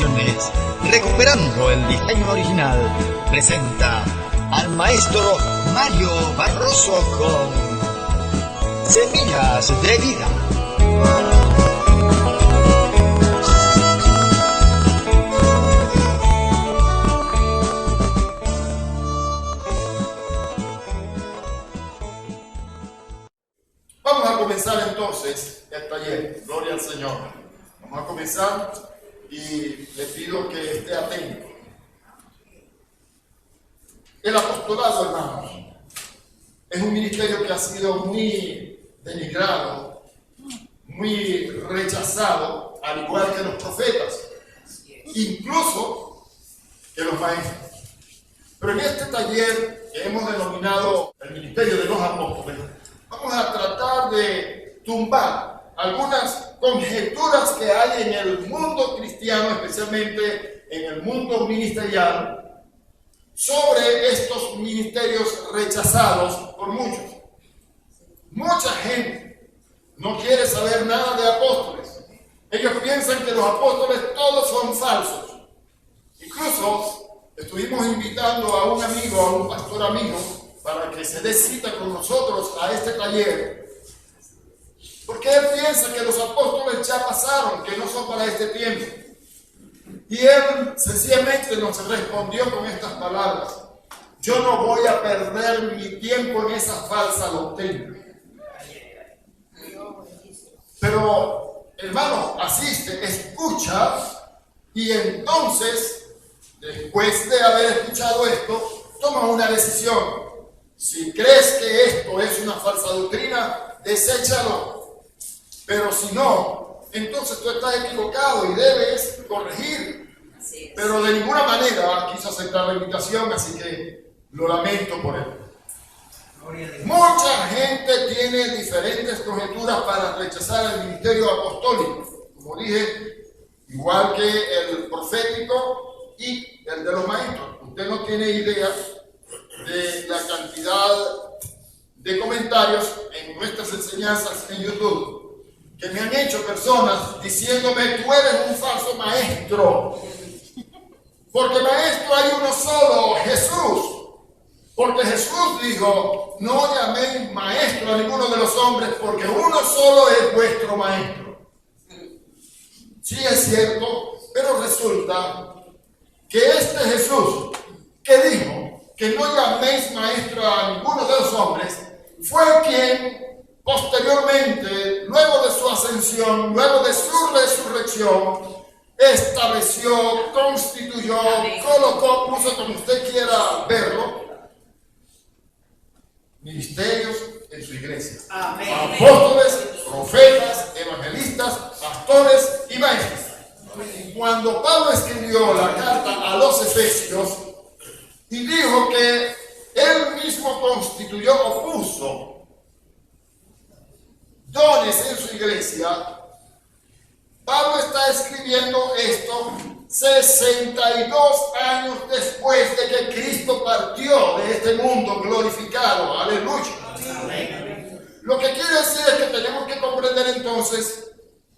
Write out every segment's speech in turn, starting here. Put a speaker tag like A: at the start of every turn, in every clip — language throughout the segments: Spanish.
A: Producciones, recuperando el diseño original, presenta al maestro Mario Barroso con Semillas de Vida.
B: Vamos a comenzar entonces el taller. Gloria al Señor. Vamos a comenzar y le pido que esté atento. El apostolado, hermanos, es un ministerio que ha sido muy denigrado, muy rechazado, al igual que los profetas, incluso que los maestros. Pero en este taller que hemos denominado el ministerio de los apóstoles, vamos a tratar de tumbar algunas conjeturas que hay en el mundo cristiano, especialmente en el mundo ministerial, sobre estos ministerios rechazados por muchos. Mucha gente no quiere saber nada de apóstoles. Ellos piensan que los apóstoles todos son falsos. Incluso estuvimos invitando a un amigo, a un pastor amigo, para que se dé cita con nosotros a este taller, porque él piensa que los apóstoles ya pasaron, que no son para este tiempo. Y él sencillamente nos respondió con estas palabras: yo no voy a perder mi tiempo en esa falsa doctrina. Pero, hermano, asiste, escucha, y entonces, después de haber escuchado esto, toma una decisión. Si crees que esto es una falsa doctrina, deséchalo. Pero si no, entonces tú estás equivocado y debes corregir. Pero de ninguna manera quiso aceptar la invitación, así que lo lamento por él. Mucha gente tiene diferentes conjeturas para rechazar el ministerio apostólico. Como dije, igual que el profético y el de los maestros. Usted no tiene idea de la cantidad de comentarios en nuestras enseñanzas en YouTube que me han hecho personas diciéndome: tú eres un falso maestro, porque maestro hay uno solo, Jesús. Porque Jesús dijo: no llaméis maestro a ninguno de los hombres, porque uno solo es vuestro maestro. Sí, es cierto, pero resulta que este Jesús que dijo que no llaméis maestro a ninguno de los hombres, fue quien posteriormente, luego de su ascensión, luego de su resurrección, estableció, constituyó, colocó, puso como usted quiera verlo, ministerios en su iglesia. Amén. Apóstoles, profetas, evangelistas, pastores y maestros. Cuando Pablo escribió la carta a los Efesios y dijo que él mismo constituyó o puso dones en su iglesia, Pablo está escribiendo esto 62 años después de que Cristo partió de este mundo glorificado. Aleluya. Amén. Lo que quiere decir es que tenemos que comprender entonces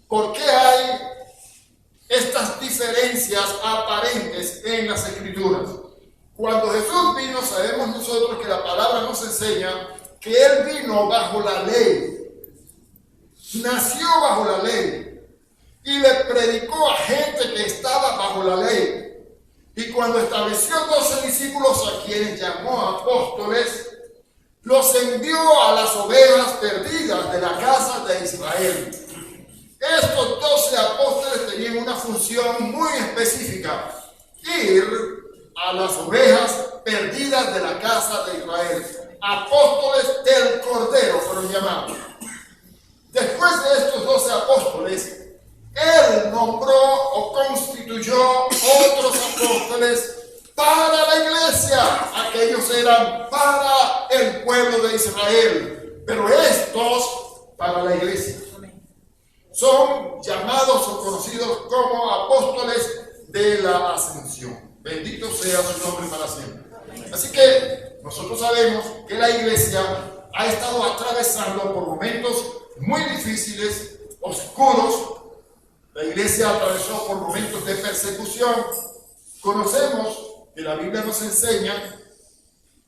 B: por qué hay estas diferencias aparentes en las Escrituras. Cuando Jesús vino, sabemos nosotros que la palabra nos enseña que Él vino bajo la ley. Nació bajo la ley y le predicó a gente que estaba bajo la ley. Y cuando estableció 12 discípulos a quienes llamó apóstoles, los envió a las ovejas perdidas de la casa de Israel. Estos 12 apóstoles tenían una función muy específica: ir a las ovejas perdidas de la casa de Israel. Apóstoles del Cordero fueron llamados. Después de estos 12 apóstoles, él nombró o constituyó otros apóstoles para la iglesia. Aquellos eran para el pueblo de Israel, pero estos para la iglesia. Son llamados o conocidos como apóstoles de la ascensión. Bendito sea su nombre para siempre. Así que nosotros sabemos que la iglesia ha estado atravesando por momentos muy difíciles, oscuros, La iglesia atravesó por momentos de persecución. Conocemos que la Biblia nos enseña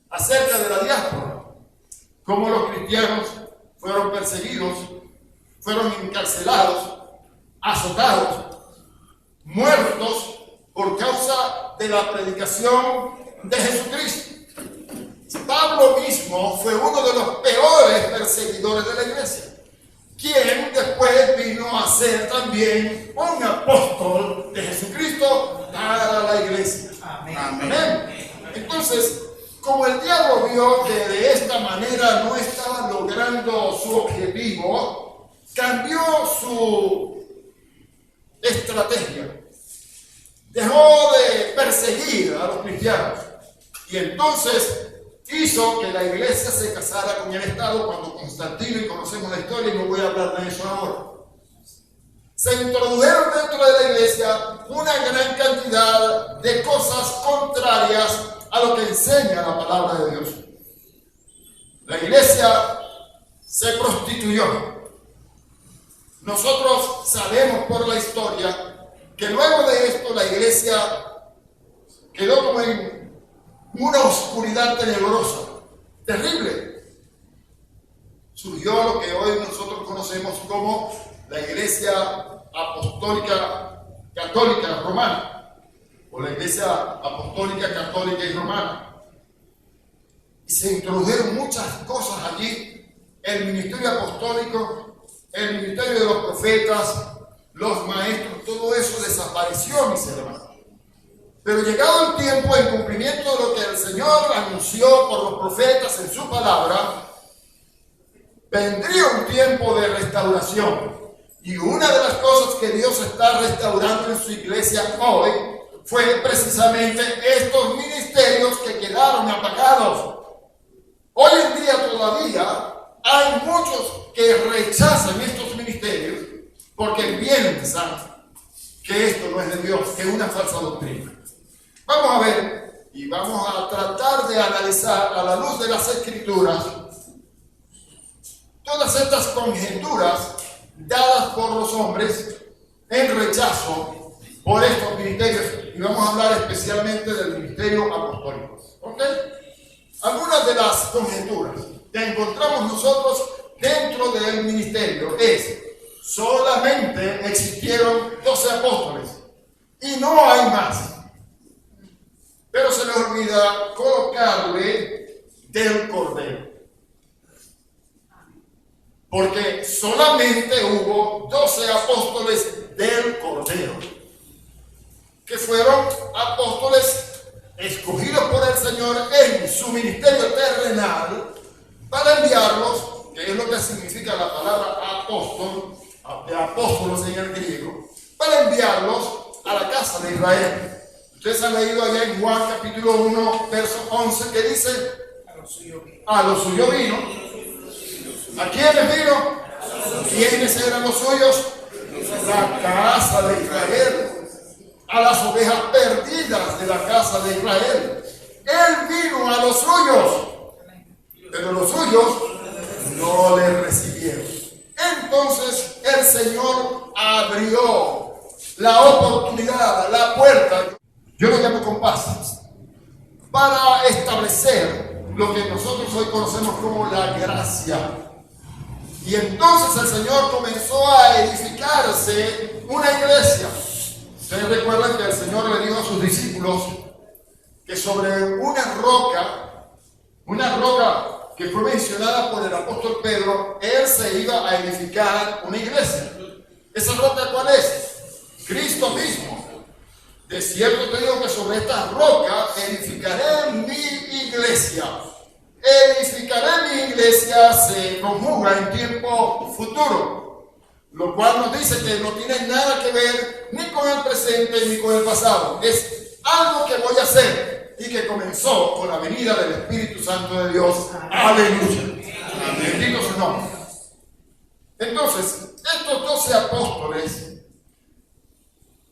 B: acerca de la diáspora, cómo los cristianos fueron perseguidos, fueron encarcelados, azotados, muertos por causa de la predicación de Jesucristo. Pablo mismo fue uno de los peores perseguidores de la iglesia, quien después vino a ser también un apóstol de Jesucristo para la iglesia. Amén. Amén. Entonces, como el diablo vio que de esta manera no estaba logrando su objetivo, cambió su estrategia. Dejó de perseguir a los cristianos y entonces hizo que la iglesia se casara con el Estado cuando Constantino, y conocemos la historia y no voy a hablar de eso ahora. Se introdujeron dentro de la iglesia una gran cantidad de cosas contrarias a lo que enseña la palabra de Dios. La iglesia se prostituyó. Nosotros sabemos por la historia que luego de esto la iglesia quedó como en una oscuridad tenebrosa, terrible. Surgió lo que hoy nosotros conocemos como la Iglesia Apostólica Católica Romana, o la Iglesia Apostólica Católica y Romana. Y se introdujeron muchas cosas allí: el ministerio apostólico, el ministerio de los profetas, los maestros, todo eso desapareció, mis hermanos. Pero llegado el tiempo, en cumplimiento de lo que el Señor anunció por los profetas en su palabra, vendría un tiempo de restauración. Y una de las cosas que Dios está restaurando en su iglesia hoy fue precisamente estos ministerios que quedaron apagados. Hoy en día todavía hay muchos que rechazan estos ministerios porque piensan que esto no es de Dios, que es una falsa doctrina. Vamos a ver y vamos a tratar de analizar a la luz de las Escrituras todas estas conjeturas dadas por los hombres en rechazo por estos ministerios, y vamos a hablar especialmente del ministerio apostólico. ¿Ok? Algunas de las conjeturas que encontramos nosotros dentro del ministerio es: solamente existieron 12 apóstoles y no hay más. Pero se les olvida colocarle del Cordero, porque solamente hubo 12 apóstoles del Cordero, que fueron apóstoles escogidos por el Señor en su ministerio terrenal para enviarlos, que es lo que significa la palabra apóstol, de apóstolos en el griego, para enviarlos a la casa de Israel. Ustedes han leído allá en Juan capítulo 1, verso 11, que dice: a lo suyo vino. ¿A quiénes vino? ¿Quiénes eran los suyos? La casa de Israel. A las ovejas perdidas de la casa de Israel. Él vino a los suyos, pero los suyos no le recibieron. Entonces el Señor abrió la oportunidad, la puerta, yo lo llamo compás, para establecer lo que nosotros hoy conocemos como la gracia. Y entonces el Señor comenzó a edificarse una iglesia. Ustedes recuerdan que el Señor le dijo a sus discípulos que sobre una roca que fue mencionada por el apóstol Pedro, él se iba a edificar una iglesia. ¿Esa roca cuál es? Cristo mismo. De cierto te digo que sobre esta roca edificaré mi iglesia. Edificaré mi iglesia se conjuga en tiempo futuro, lo cual nos dice que no tiene nada que ver ni con el presente ni con el pasado. Es algo que voy a hacer y que comenzó con la venida del Espíritu Santo de Dios. Aleluya. Bendito su nombre. Entonces, estos 12 apóstoles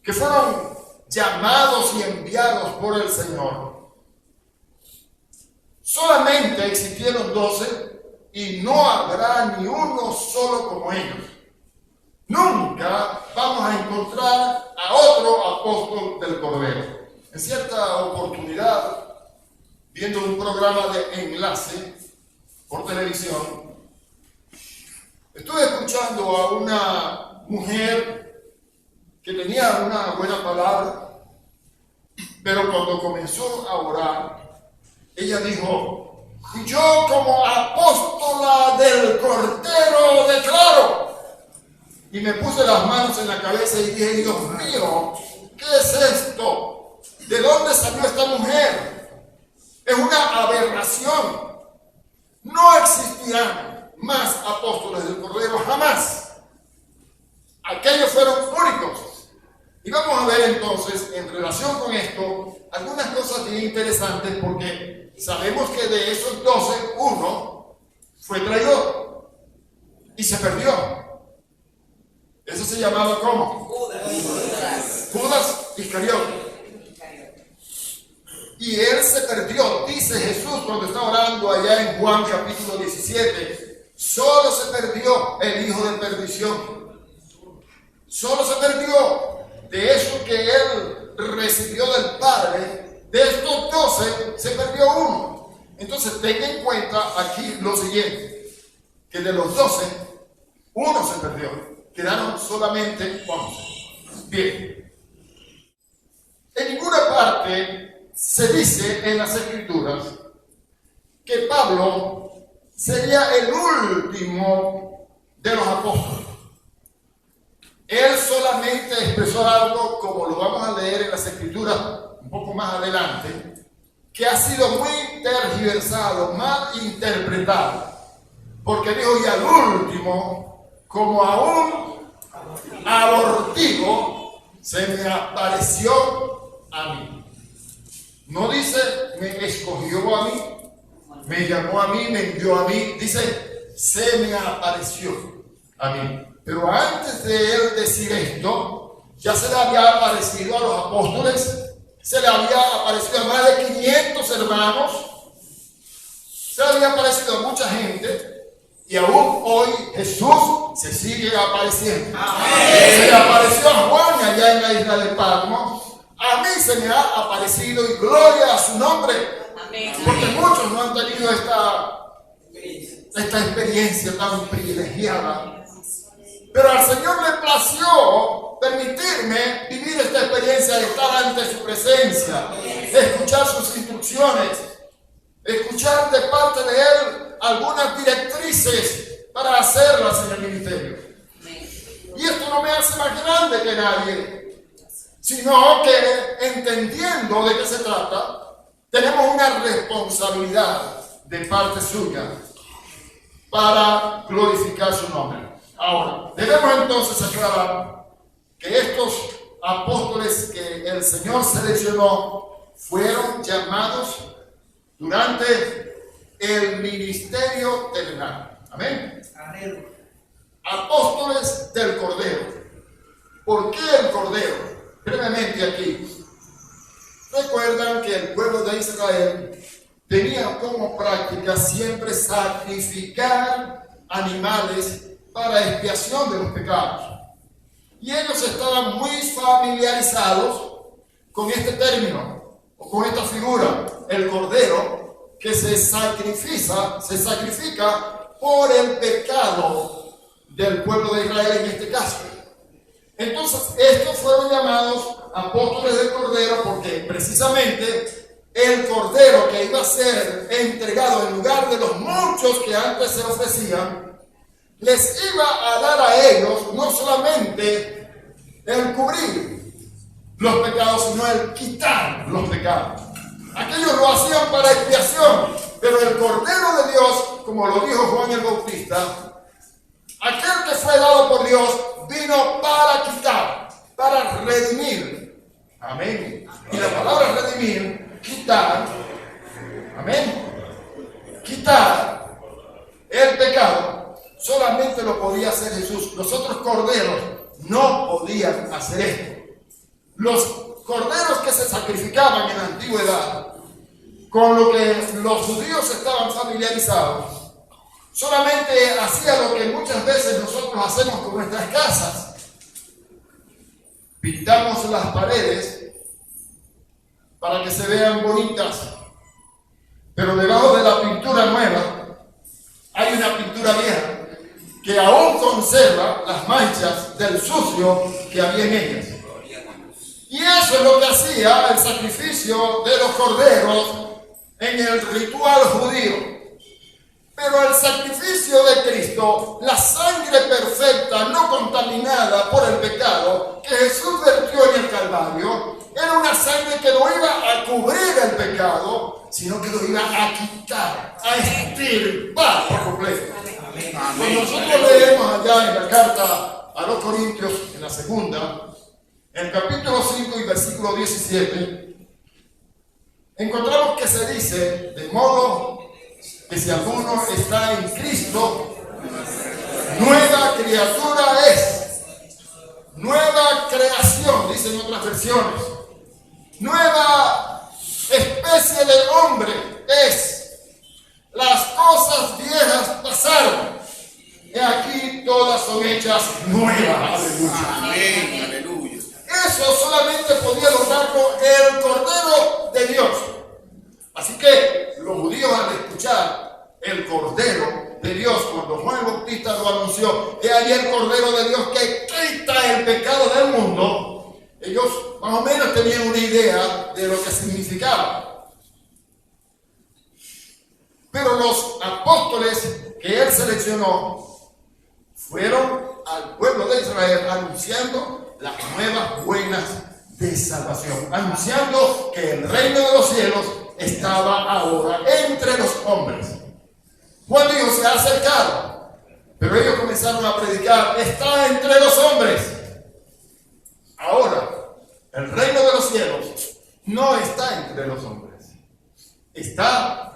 B: que fueron llamados y enviados por el Señor, solamente existieron 12 y no habrá ni uno solo como ellos. nunca vamos a encontrar a otro apóstol del Cordero. En cierta oportunidad, viendo un programa de enlace por televisión, estuve escuchando a una mujer que tenía una buena palabra, pero cuando comenzó a orar, ella dijo: y yo como apóstola del Cordero declaro. Y me puse las manos en la cabeza y dije: Dios mío, ¿qué es esto? ¿De dónde salió esta mujer? Es una aberración. No existirán más apóstoles del Cordero, jamás. Aquellos fueron únicos. Y vamos a ver entonces, en relación con esto, algunas cosas bien interesantes, porque sabemos que de esos 12, uno fue traidor y se perdió. Eso se llamaba ¿cómo? Judas Iscariote. Y él se perdió, dice Jesús cuando está orando allá en Juan capítulo 17. Solo se perdió el hijo de perdición. Solo se perdió de eso que él recibió del Padre. De estos 12 se perdió uno. Entonces tenga en cuenta aquí lo siguiente, que de los 12, uno se perdió. Quedaron solamente 11. Bien. En ninguna parte se dice en las Escrituras que Pablo sería el último de los apóstoles. Él solamente expresó algo, como lo vamos a leer en las Escrituras un poco más adelante, que ha sido muy tergiversado, mal interpretado. Porque dijo: y al último, como a un abortivo, se me apareció a mí. No dice me escogió a mí, me llamó a mí, me envió a mí. Dice se me apareció a mí. Pero antes de él decir esto, ya se le había aparecido a los apóstoles, se le había aparecido a más de 500 hermanos, se le había aparecido a mucha gente, y aún hoy Jesús se sigue apareciendo. Amén. Se le apareció a Juan allá en la isla de Patmos. A mí se me ha aparecido, y gloria a su nombre. Amén. Porque muchos no han tenido esta experiencia tan privilegiada. Pero al Señor le plació permitirme vivir esta experiencia de estar ante su presencia, escuchar sus instrucciones, escuchar de parte de Él algunas directrices para hacerlas en el ministerio. Y esto no me hace más grande que nadie, sino que entendiendo de qué se trata, tenemos una responsabilidad de parte suya para glorificar su nombre. Ahora, debemos entonces aclarar que estos apóstoles que el Señor seleccionó fueron llamados durante el ministerio terrenal. Amén. Amén. Apóstoles del Cordero. ¿Por qué el Cordero? Brevemente aquí. Recuerdan que el pueblo de Israel tenía como práctica siempre sacrificar animales para expiación de los pecados. Y ellos estaban muy familiarizados con este término, o con esta figura, el Cordero, que se sacrifica por el pecado del pueblo de Israel en este caso. Entonces, estos fueron llamados apóstoles del Cordero porque precisamente el Cordero que iba a ser entregado en lugar de los muchos que antes se ofrecían, les iba a dar a ellos no solamente el cubrir los pecados, sino el quitar los pecados. Aquellos lo hacían para expiación, pero el Cordero de Dios, como lo dijo Juan el Bautista, aquel que fue dado por Dios, vino para quitar, para redimir. Amén. Y la palabra redimir, quitar, amén, quitar el pecado, solamente lo podía hacer Jesús. Los otros corderos no podían hacer esto. Los corderos que se sacrificaban en la antigüedad, con lo que los judíos estaban familiarizados, solamente hacía lo que muchas veces nosotros hacemos con nuestras casas. Pintamos las paredes para que se vean bonitas, pero debajo de la pintura nueva hay una pintura vieja que aún conserva las manchas del sucio que había en ellas. Y eso es lo que hacía el sacrificio de los corderos en el ritual judío. Pero el sacrificio de Cristo, la sangre perfecta, no contaminada por el pecado, que Jesús vertió en el Calvario, era una sangre que no iba a cubrir el pecado, sino que lo iba a quitar, a extirpar por completo. Cuando nosotros leemos allá en la carta a los Corintios, en la segunda, en el capítulo 5 y versículo 17, encontramos que se dice, de modo que si alguno está en Cristo, nueva criatura es, nueva creación, dicen otras versiones, nueva especie de hombre es. Las cosas viejas pasaron, y aquí todas son hechas nuevas. Aleluya.
C: Amén, aleluya.
B: Eso solamente podía lograrlo el Cordero de Dios. Así que los judíos, al escuchar el Cordero de Dios, cuando Juan el Bautista lo anunció, que hay el Cordero de Dios que quita el pecado del mundo, ellos más o menos tenían una idea de lo que significaba. Pero los apóstoles que él seleccionó fueron al pueblo de Israel anunciando las nuevas buenas de salvación, anunciando que el reino de los cielos estaba ahora entre los hombres. Juan dijo, se ha acercado, pero ellos comenzaron a predicar, está entre los hombres. Ahora, el reino de los cielos no está entre los hombres, está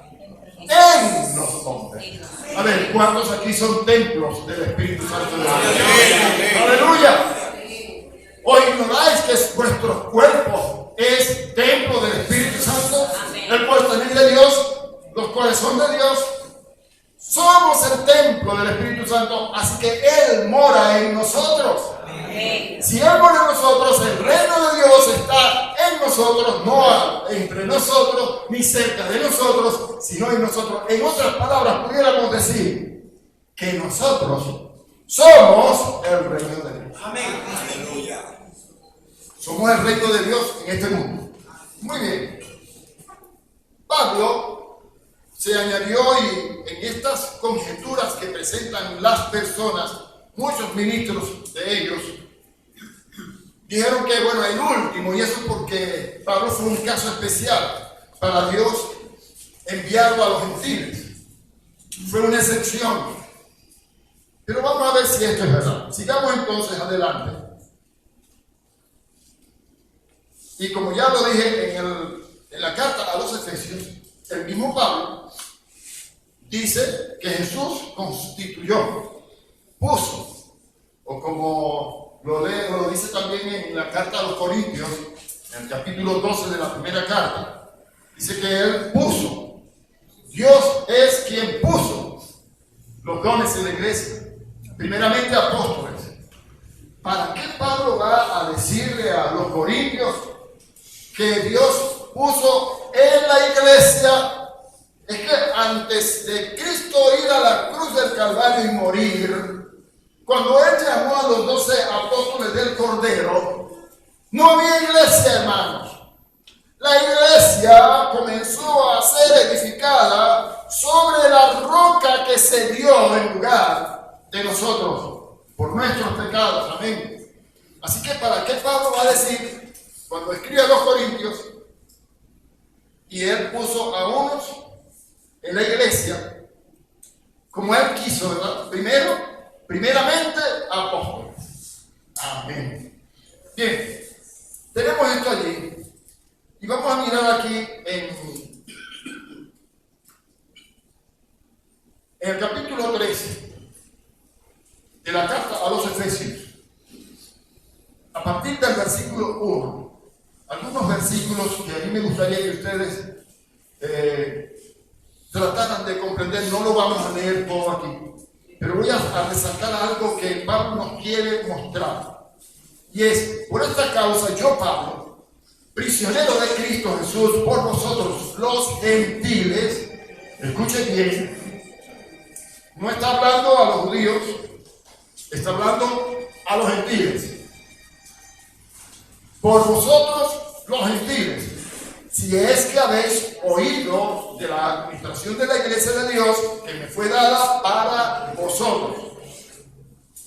B: en los hombres. A ver, ¿cuántos aquí son templos del Espíritu Santo de Dios? ¡Aleluya! ¿O ignoráis que vuestro cuerpo es templo del Espíritu Santo, el cual también de Dios, los cuales son de Dios? Somos el templo del Espíritu Santo, así que Él mora en nosotros. Si Él mora en nosotros, el reino de Dios está en nosotros, no entre nosotros ni cerca de nosotros, sino en nosotros. En otras palabras, pudiéramos decir que nosotros somos el reino de Dios.
C: Amén. Aleluya.
B: Somos el reino de Dios en este mundo. Muy bien. Pablo se añadió y en estas conjeturas que presentan las personas, muchos ministros de ellos dijeron que, bueno, el último, y eso porque Pablo fue un caso especial para Dios enviarlo a los gentiles. Fue una excepción. Pero vamos a ver si esto es verdad. Sigamos entonces adelante. Y como ya lo dije en la carta a los Efesios, el mismo Pablo dice que Jesús constituyó, puso, o como lo dice también en la carta a los Corintios, en el capítulo 12 de la primera carta, dice que Él puso, Dios es quien puso los dones en la iglesia, primeramente apóstoles. ¿Para qué Pablo va a decirle a los corintios que Dios puso en la iglesia? Es que antes de Cristo ir a la cruz del Calvario y morir, cuando Él llamó a los 12 apóstoles del Cordero, no había iglesia, hermanos. La iglesia comenzó a ser edificada sobre la roca que se dio en lugar de nosotros, por nuestros pecados. Amén. Así que, ¿para qué Pablo va a decir, cuando escribe a los Corintios, y él puso a unos en la iglesia, como él quiso, ¿verdad? Primeramente, apóstoles. Amén. Bien, tenemos esto allí, y vamos a mirar aquí en el capítulo 13 de la carta a los Efesios, a partir del versículo 1, algunos versículos que a mí me gustaría que ustedes trataran de comprender. No lo vamos a leer todo aquí, pero voy a resaltar algo que Pablo nos quiere mostrar. Y es, por esta causa yo, Pablo, prisionero de Cristo Jesús, por vosotros los gentiles, escuchen bien, no está hablando a los judíos, está hablando a los gentiles. Por vosotros los gentiles, si es que habéis oído de la administración de la iglesia de Dios que me fue dada para vosotros.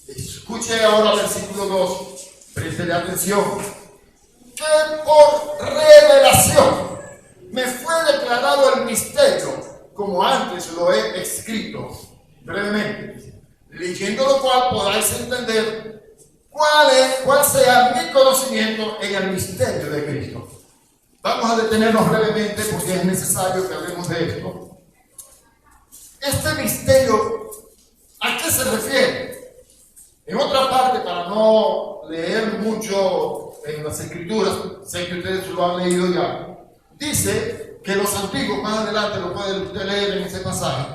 B: Escuche ahora el versículo 2, préstele atención. Que por revelación me fue declarado el misterio, como antes lo he escrito brevemente, leyendo lo cual podáis entender cuál sea mi conocimiento en el misterio de Cristo. Vamos a detenernos brevemente porque es necesario que hablemos de esto. Este misterio, ¿a qué se refiere? En otra parte, para no leer mucho en las escrituras, sé que ustedes lo han leído ya, dice que los antiguos, más adelante lo pueden usted leer en ese pasaje,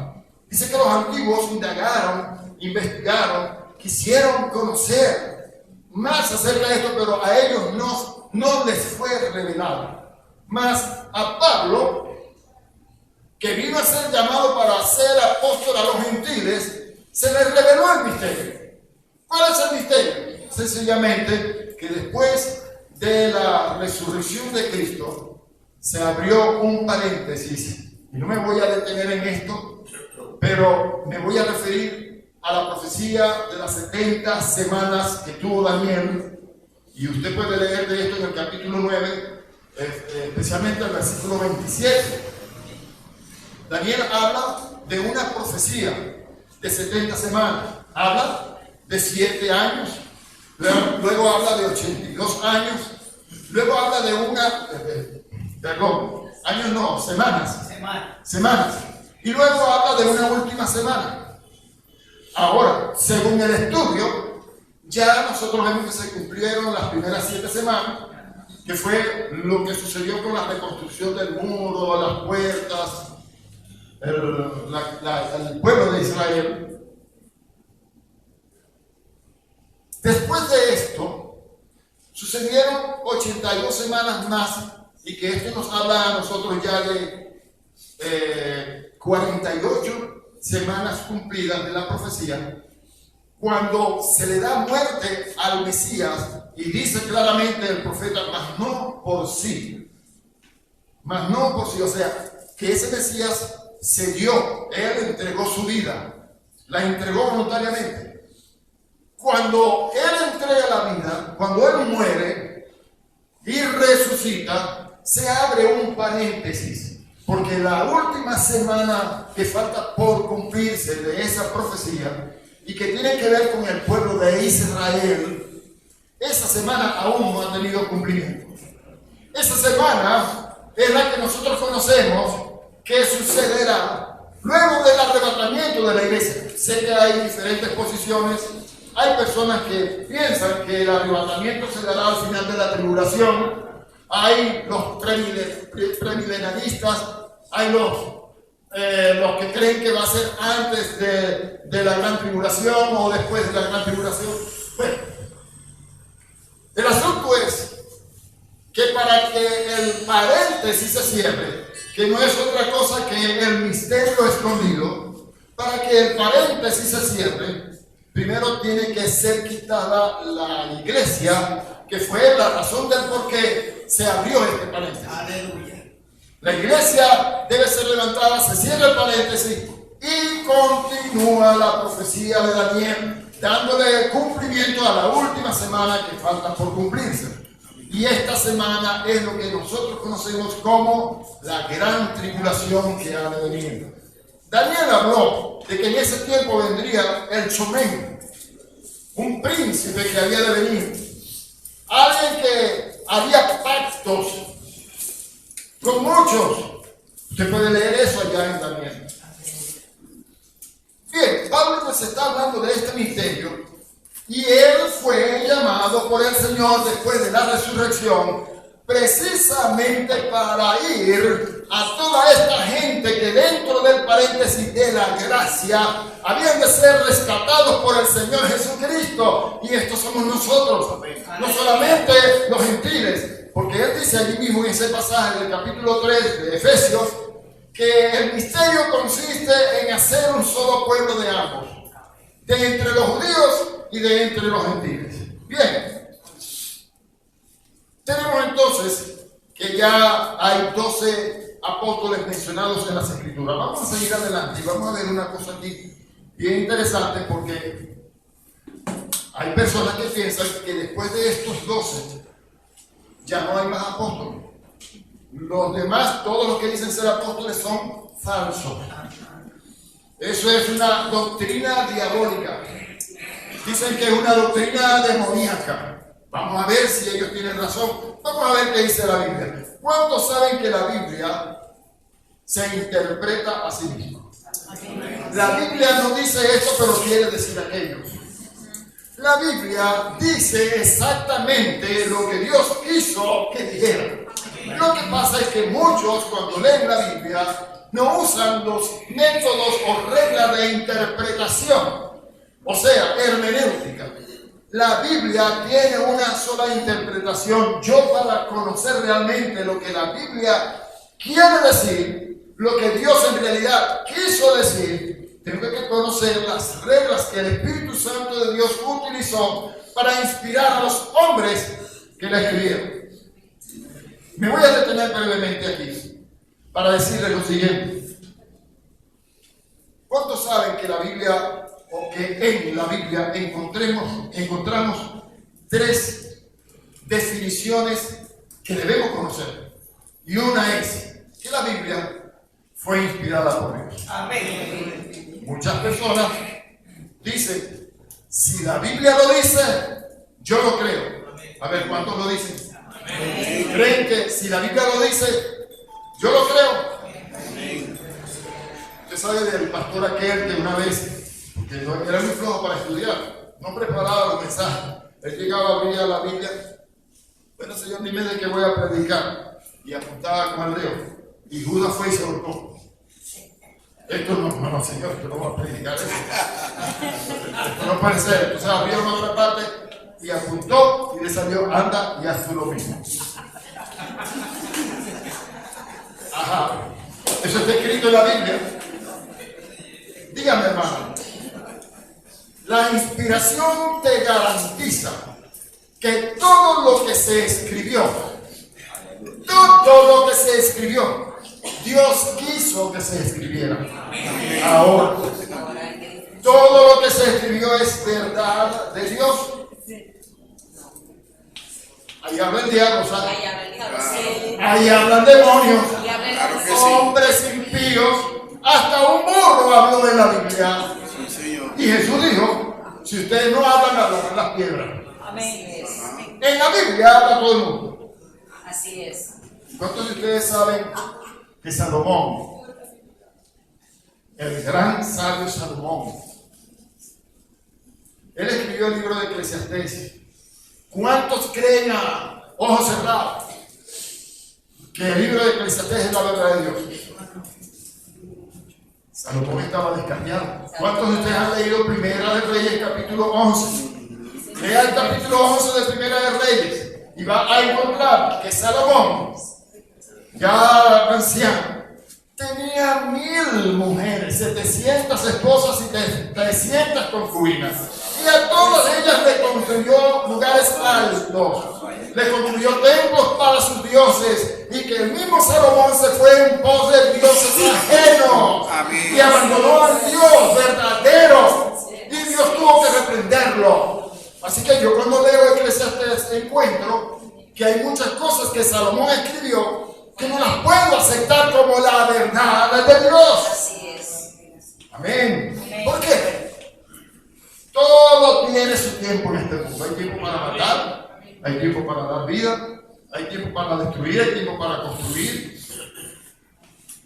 B: dice que los antiguos indagaron, investigaron, quisieron conocer más acerca de esto, pero a ellos no les fue revelado. Mas a Pablo, que vino a ser llamado para ser apóstol a los gentiles, se le reveló el misterio. ¿Cuál es el misterio? Sencillamente que después de la resurrección de Cristo se abrió un paréntesis, y no me voy a detener en esto, pero me voy a referir a la profecía de las 70 semanas que tuvo Daniel, y usted puede leer de esto en el capítulo 9, especialmente el versículo 27. Daniel habla de una profecía de 70 semanas, habla de 7 años, luego habla de 82 años, luego habla de semanas, y luego habla de una última semana. Ahora, según el estudio, ya nosotros vemos que se cumplieron las primeras 7 semanas, que fue lo que sucedió con la reconstrucción del muro, las puertas, el pueblo de Israel. Después de esto, sucedieron 82 semanas más, y que esto nos habla a nosotros ya de 48 semanas cumplidas de la profecía, cuando se le da muerte al Mesías, y dice claramente el profeta, mas no por sí, o sea, que ese Mesías se dio, él entregó su vida, la entregó voluntariamente. Cuando él entrega la vida, cuando él muere y resucita, se abre un paréntesis, porque la última semana que falta por cumplirse de esa profecía, y que tiene que ver con el pueblo de Israel, esa semana aún no ha tenido cumplimiento. Esa semana es la que nosotros conocemos que sucederá luego del arrebatamiento de la iglesia. Sé que hay diferentes posiciones. Hay personas que piensan que el arrebatamiento se dará al final de la tribulación. Hay los premilenaristas, hay los que creen que va a ser antes de la gran tribulación o después de la gran tribulación. Bueno, el asunto es que para que el paréntesis se cierre, que no es otra cosa que el misterio escondido, para que el paréntesis se cierre, primero tiene que ser quitada la iglesia, que fue la razón del por qué se abrió este paréntesis.
C: Aleluya.
B: La iglesia debe ser levantada, se cierra el paréntesis y continúa la profecía de Daniel, dándole cumplimiento a la última semana que falta por cumplirse. Y esta semana es lo que nosotros conocemos como la gran tribulación que ha de venir. Daniel habló de que en ese tiempo vendría el Chomén, un príncipe que había de venir, alguien que haría pactos con muchos. Usted puede leer eso allá en Daniel. Bien, Pablo nos está hablando de este misterio, y él fue llamado por el Señor después de la resurrección precisamente para ir a toda esta gente que dentro del paréntesis de la gracia habían de ser rescatados por el Señor Jesucristo, y estos somos nosotros, no solamente los gentiles, porque Él dice allí mismo en ese pasaje del capítulo 3 de Efesios que el misterio consiste en hacer un solo pueblo de ambos, de entre los judíos y de entre los gentiles. Bien, tenemos entonces que ya hay 12 apóstoles mencionados en las Escrituras. Vamos a seguir adelante y vamos a ver una cosa aquí bien interesante, porque hay personas que piensan que después de estos 12 ya no hay más apóstoles. Los demás, todos los que dicen ser apóstoles, son falsos. Eso es una doctrina diabólica. Dicen que es una doctrina demoníaca. Vamos a ver si ellos tienen razón. Vamos a ver qué dice la Biblia. ¿Cuántos saben que la Biblia se interpreta a sí misma? La Biblia no dice esto, pero quiere decir aquello. La Biblia dice exactamente lo que Dios quiso que dijera. Lo que pasa es que muchos, cuando leen la Biblia, no usan los métodos o reglas de interpretación, o sea, hermenéutica. La Biblia tiene una sola interpretación. Yo, para conocer realmente lo que la Biblia quiere decir, lo que Dios en realidad quiso decir, tengo que conocer las reglas que el Espíritu Santo de Dios utilizó para inspirar a los hombres que la escribieron. Me voy a detener brevemente aquí para decirles lo siguiente. ¿Cuántos saben que la Biblia, o que en la Biblia encontramos 3 definiciones que debemos conocer? Y una es que la Biblia fue inspirada por Dios. Amén. Muchas personas dicen, si la Biblia lo dice, yo lo creo. A ver, ¿cuántos lo dicen? Amén. ¿Creen que si la Biblia lo dice, yo lo creo? Amén. Usted sabe del pastor aquel que una vez, porque era muy flojo para estudiar, no preparaba los mensajes. Él llegaba, abría la Biblia, bueno, Señor, dime de qué voy a predicar, y apuntaba con el dedo, y Judas fue y se ahorcó. Esto no, Señor, yo no voy a predicar eso. Esto no puede ser. Entonces abrió en otra parte y apuntó y le salió, anda y haz tú lo mismo. Ajá. Eso está escrito en la Biblia. Dígame, hermano. La inspiración te garantiza que todo lo que se escribió, Dios quiso que se escribiera. Ahora, todo lo que se escribió es verdad de Dios. Ahí habla el diablo, ¿sabes? Ahí hablan demonios, hombres impíos, hasta un burro habló en la Biblia. Y Jesús dijo, si ustedes no hablan, hablarán las piedras. En la Biblia habla todo el mundo.
D: Así es.
B: ¿Cuántos de ustedes saben que Salomón, el gran sabio Salomón, él escribió el libro de Eclesiastés? ¿Cuántos creen a ojos cerrados que el libro de Eclesiastés es la verdad de Dios? Salomón estaba descarriado. ¿Cuántos de ustedes han leído Primera de Reyes, capítulo 11? Lea el capítulo 11 de Primera de Reyes y va a encontrar que Salomón, ya anciano, tenía 1000 mujeres, 700 esposas y 300 concubinas. Y a todas ellas le construyó lugares altos, le construyó templos para sus dioses, y que el mismo Salomón se fue en pos de dioses ajenos y abandonó al Dios verdadero, y Dios tuvo que reprenderlo. Así que yo, cuando leo Eclesiastés, encuentro que hay muchas cosas que Salomón escribió que no las puedo aceptar como la verdad de Dios.
D: Así es.
B: Amén. ¿Por qué? Todo tiene su tiempo en este mundo. Hay tiempo para matar, hay tiempo para dar vida, hay tiempo para destruir, hay tiempo para construir.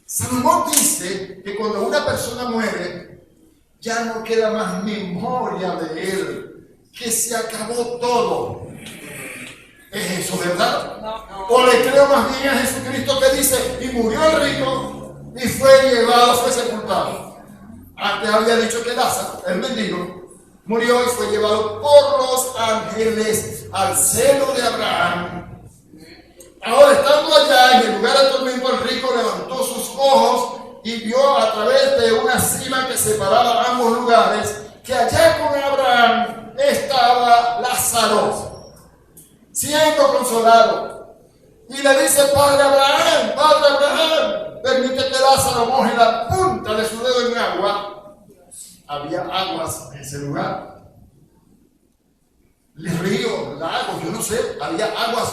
B: Salomón dice que cuando una persona muere, ya no queda más memoria de él, que se acabó todo. ¿Es eso verdad?
D: No.
B: O le creo más bien a Jesucristo que dice, y murió el rico y fue llevado, fue sepultado. Antes había dicho que Lázaro, el mendigo, murió y fue llevado por los ángeles al seno de Abraham. Ahora, estando allá en el lugar del tormento, el rico levantó sus ojos y vio a través de una cima que separaba ambos lugares que allá con Abraham estaba Lázaro, siendo consolado. Y le dice, Padre Abraham, permite que Lázaro moje la punta de su dedo en agua. Había aguas en ese lugar. Río, lagos, yo no sé, había aguas.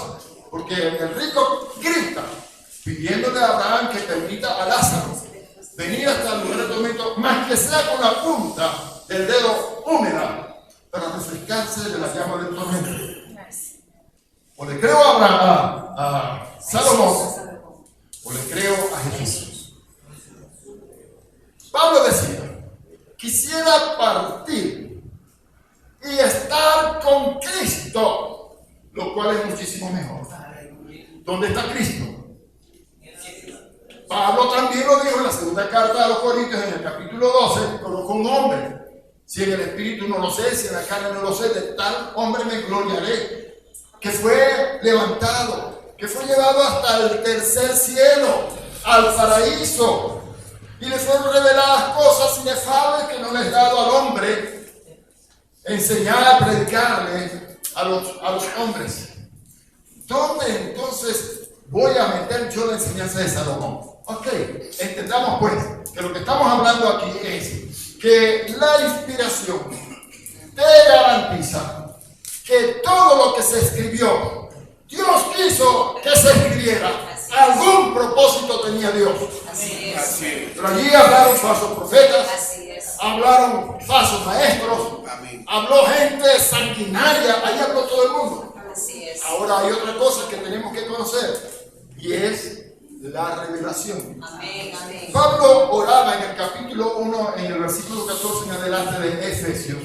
B: Porque el rico grita, pidiéndole a Abraham que permita a Lázaro venir hasta el lugar del tormento, más que sea con la punta del dedo húmeda, para refrescarse de la llama del tormento. O le creo a Abraham, a Salomón, o le creo a Jesús. Pablo decía, quisiera partir y estar con Cristo, lo cual es muchísimo mejor. ¿Dónde está Cristo? Pablo también lo dijo en la segunda carta a los Corintios, en el capítulo 12, conozco un hombre. Si en el espíritu no lo sé, si en la carne no lo sé, de tal hombre me gloriaré, que fue levantado, que fue llevado hasta el tercer cielo, al paraíso, y le fueron reveladas cosas inefables que no les he dado al hombre, enseñar a predicarle a los hombres. ¿Dónde entonces voy a meter yo la enseñanza de Salomón? Ok, entendamos pues que lo que estamos hablando aquí es que la inspiración te garantiza que todo lo que se escribió, Dios quiso que se escribiera. Algún propósito tenía Dios.
D: Así es.
B: Pero allí hablaron falsos profetas,
D: Así es.
B: hablaron falsos maestros, habló gente sanguinaria, ahí habló todo el mundo.
D: Así es.
B: Ahora hay otra cosa que tenemos que conocer y es la revelación.
D: Amén, amén.
B: Pablo oraba en el capítulo 1, en el versículo 14 en adelante de Efesios,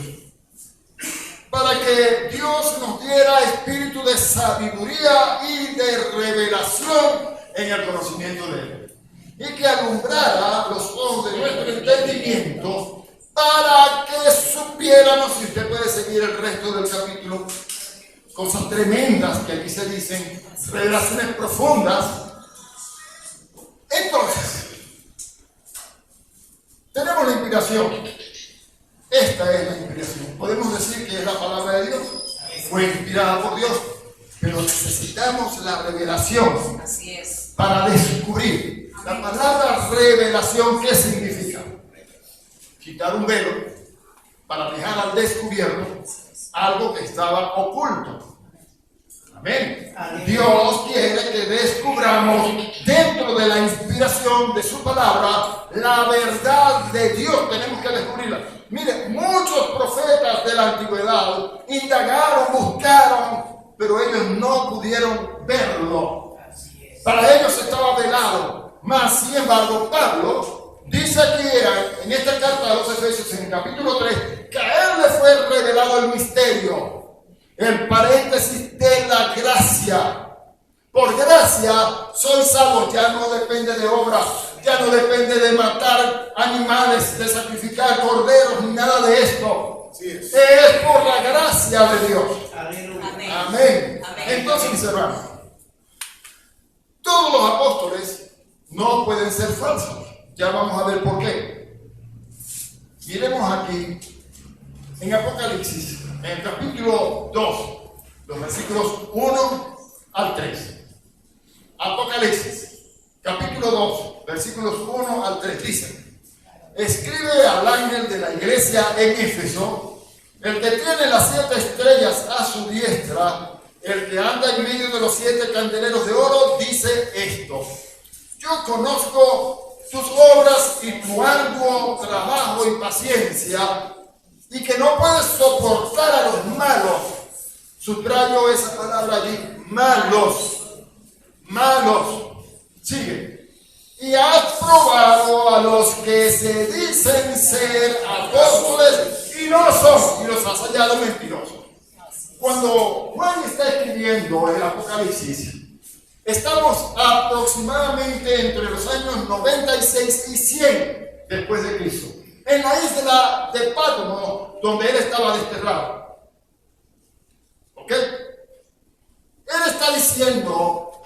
B: para que Dios nos diera espíritu de sabiduría y de revelación en el conocimiento de Él, y que alumbrara los ojos de nuestro entendimiento para que supiéramos, si usted puede seguir el resto del capítulo, cosas tremendas que aquí se dicen, revelaciones profundas. Entonces, tenemos la inspiración. Esta es la inspiración. Podemos decir que es la palabra de Dios. Fue inspirada por Dios. Pero necesitamos la revelación.
D: Así es.
B: Para descubrir. La palabra revelación, ¿qué significa? Quitar un velo para dejar al descubierto algo que estaba oculto. Amén. Dios quiere que descubramos dentro de la inspiración de su palabra la verdad de Dios. Tenemos que descubrirla. Mire, muchos profetas de la antigüedad indagaron, buscaron, pero ellos no pudieron verlo. Para ellos estaba velado. Mas, sin embargo, Pablo dice aquí en esta carta a los Efesios, en el capítulo 3, que a él le fue revelado el misterio. El paréntesis de la gracia. Por gracia soy salvo. Ya no depende de obras, ya no depende de matar animales, de sacrificar corderos, ni nada de esto. Es por la gracia de Dios.
D: Amén.
B: Amén.
D: Amén.
B: Entonces, mis hermanos, todos los apóstoles no pueden ser falsos. Ya vamos a ver por qué. Miremos aquí en Apocalipsis, en el capítulo 2, los versículos 1 al 3. Apocalipsis, capítulo 2, versículos 1 al 3, dice: escribe al ángel de la iglesia en Éfeso, el que tiene las 7 estrellas a su diestra, el que anda en medio de los 7 candeleros de oro, dice esto: yo conozco tus obras y tu arduo trabajo y paciencia, y que no puedes soportar a los malos. Subrayo esa palabra allí, malos. Sigue. Y has probado a los que se dicen ser apóstoles y no lo son, y los has hallado mentirosos. Cuando Juan está escribiendo el Apocalipsis, Estamos aproximadamente entre los años 96 y 100 después de Cristo, en la isla de Patmos, donde él estaba desterrado. ¿Ok? Él está diciendo,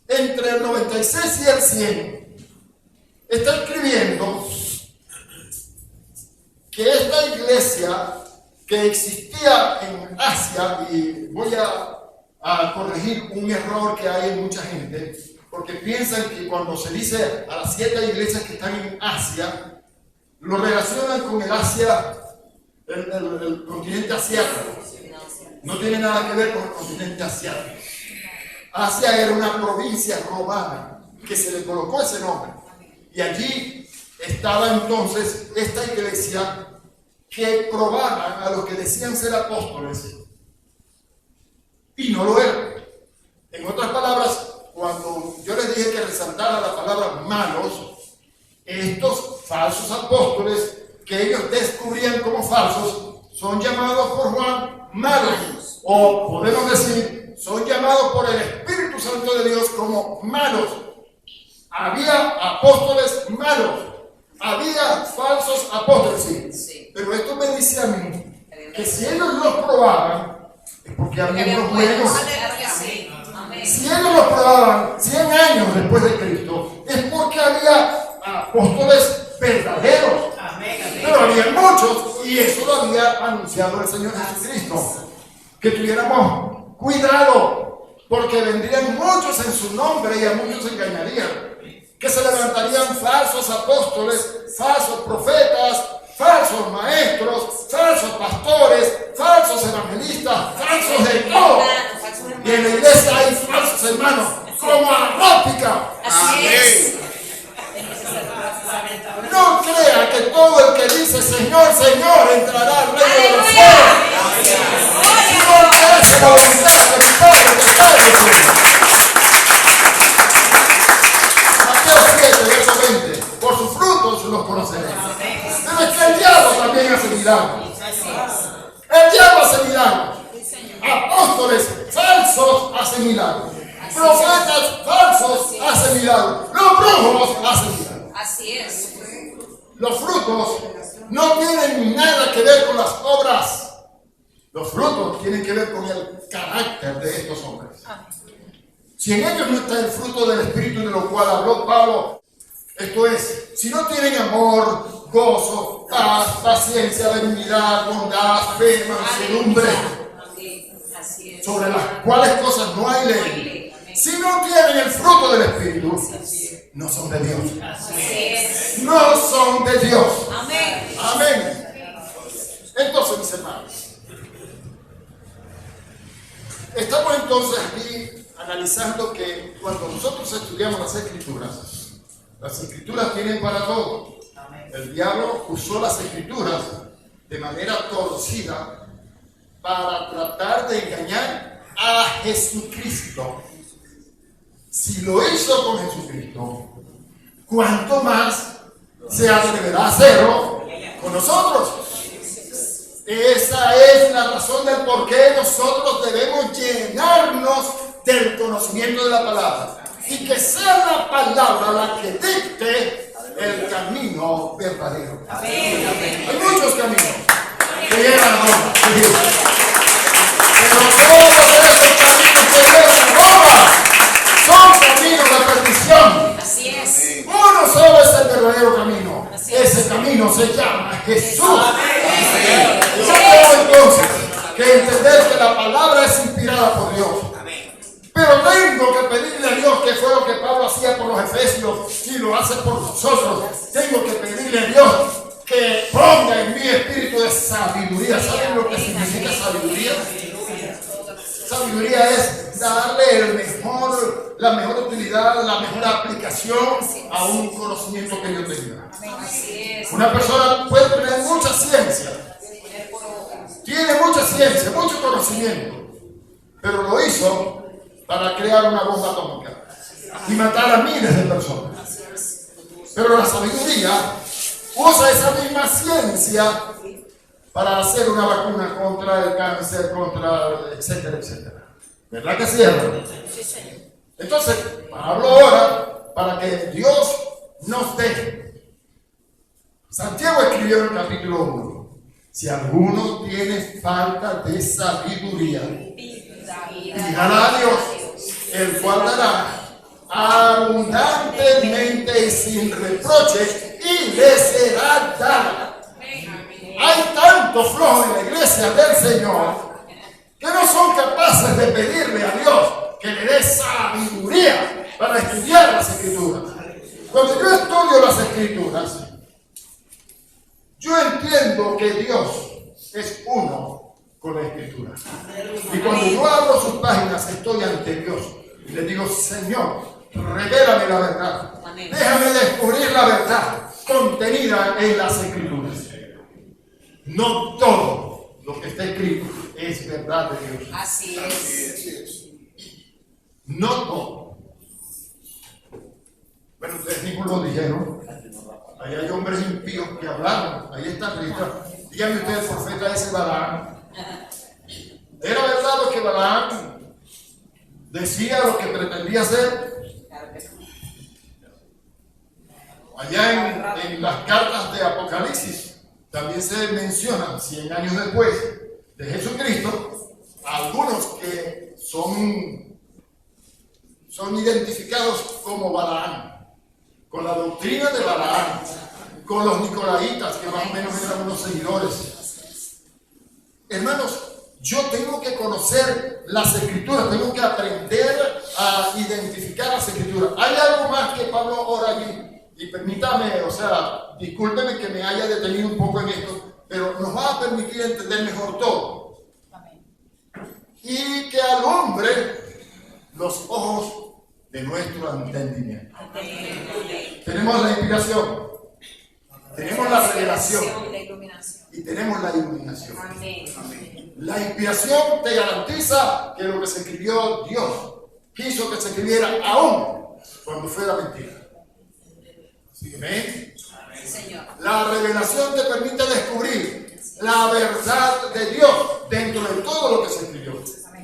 B: entre el 96 y el 100, está escribiendo que esta iglesia que existía en Asia, y voy a corregir un error que hay en mucha gente, porque piensan que cuando se dice a las 7 iglesias que están en Asia, lo relacionan con el Asia, el continente asiático. No tiene nada que ver con el continente asiático. Asia era una provincia romana que se le colocó ese nombre. Y allí estaba entonces esta iglesia que probaban a los que decían ser apóstoles y no lo eran. En otras palabras, cuando yo les dije que resaltara la palabra malos, estos falsos apóstoles que ellos descubrían como falsos son llamados por Juan malos, o podemos decir, son llamados por el Espíritu Santo de Dios como malos. Había apóstoles malos, había falsos apóstoles, sí. Pero esto me dice a mí que si ellos los probaban, es porque había unos buenos. Si ellos los probaban 100 años después de Cristo, es porque había apóstoles verdaderos. Pero había muchos, y eso lo había anunciado el Señor Jesucristo. Que tuviéramos cuidado, porque vendrían muchos en su nombre y a muchos engañarían. Que se levantarían falsos apóstoles, falsos profetas, falsos maestros, falsos pastores, falsos evangelistas, falsos de todo. Y en la iglesia hay falsos hermanos, como arópica.
D: Así es.
B: No crea que todo el que dice Señor, Señor entrará al reino de los cielos. Sino que hace la voluntad de mi Padre que está en los cielos. Mateo 7, verso 20. Por sus frutos los conoceréis. Pero es que el diablo también hace milagros. El diablo hace milagros. Apóstoles falsos hacen milagros. Profetas falsos hacen milagros. Los brujos hacen milagros.
D: Así es.
B: Los frutos no tienen nada que ver con las obras. Los frutos tienen que ver con el carácter de estos hombres. Si en ellos no está el fruto del Espíritu, de lo cual habló Pablo, esto es, si no tienen amor, gozo, paz, paciencia, benignidad, bondad, fe, mansedumbre, sobre las cuales cosas no hay ley. Si no tienen el fruto del Espíritu, no son de Dios. No son de Dios.
D: Amén.
B: Amén. Entonces, mis hermanos, estamos entonces aquí analizando que cuando nosotros estudiamos las Escrituras tienen para todo. El diablo usó las Escrituras de manera torcida para tratar de engañar a Jesucristo. Si lo hizo con Jesucristo, ¿cuánto más se atreverá a hacerlo con nosotros? Esa es la razón del por qué nosotros debemos llenarnos del conocimiento de la palabra. Y que sea la palabra la que dicte el camino verdadero. Hay muchos caminos que llegan a Roma. Pero todos esos caminos que llegan a Roma son caminos de perdición.
D: Así es.
B: Uno solo es el verdadero camino. Ese camino se llama Jesús. Yo tengo entonces que entender que la palabra es inspirada por Dios. Pero tengo que pedirle a Dios, que fue lo que Pablo hacía por los efesios y lo hace por nosotros. Tengo que pedirle a Dios que ponga en mi espíritu de sabiduría. ¿Saben lo que significa sabiduría? Sabiduría es darle la mejor utilidad, la mejor aplicación a un conocimiento que yo tenga. Una persona puede tener mucha ciencia, tiene mucha ciencia, mucho conocimiento, pero lo hizo para crear una bomba atómica y matar a miles de personas. Pero la sabiduría usa esa misma ciencia para hacer una vacuna contra el cáncer, contra etcétera, etcétera. ¿Verdad que es cierto? Entonces, Pablo ora para que Dios nos dé. Santiago escribió en el capítulo 1, si alguno tiene falta de sabiduría, pídala a Dios, el cual dará abundantemente y sin reproche, y le será dada. Hay tanto flojo en la iglesia del Señor que no son capaces de pedirle a Dios que le dé sabiduría para estudiar las Escrituras. Cuando yo estudio las Escrituras, yo entiendo que Dios es uno con la Escritura. Y cuando yo abro sus páginas, estoy ante Dios y le digo: Señor, revélame la verdad. Déjame descubrir la verdad contenida en las Escrituras. No todo lo que está escrito es verdad de Dios.
D: Así es.
B: No todo. Bueno, ustedes mismos lo dijeron. Ahí hay hombres impíos que hablaron. Ahí está escrito. Díganme ustedes, el profeta ese Balaam. ¿Era verdad lo que Balaam decía, lo que pretendía hacer? Allá en las cartas de Apocalipsis también se mencionan 100 años después de Jesucristo, algunos que son identificados como Balaam, con la doctrina de Balaam, con los nicolaitas, que más o menos eran unos seguidores. Hermanos, yo tengo que conocer las Escrituras, tengo que aprender a identificar las Escrituras. Hay algo más que Pablo ora allí. Y permítame, discúlpeme que me haya detenido un poco en esto, pero nos va a permitir entender mejor todo. Amén. Y que alumbre los ojos de nuestro entendimiento. Amén. Tenemos la inspiración, tenemos la revelación y tenemos la iluminación. Amén. La inspiración te garantiza que lo que se escribió Dios quiso que se escribiera aún cuando fuera mentira. ¿Amén? Señor. La revelación te permite descubrir la verdad de Dios dentro de todo lo que se escribió.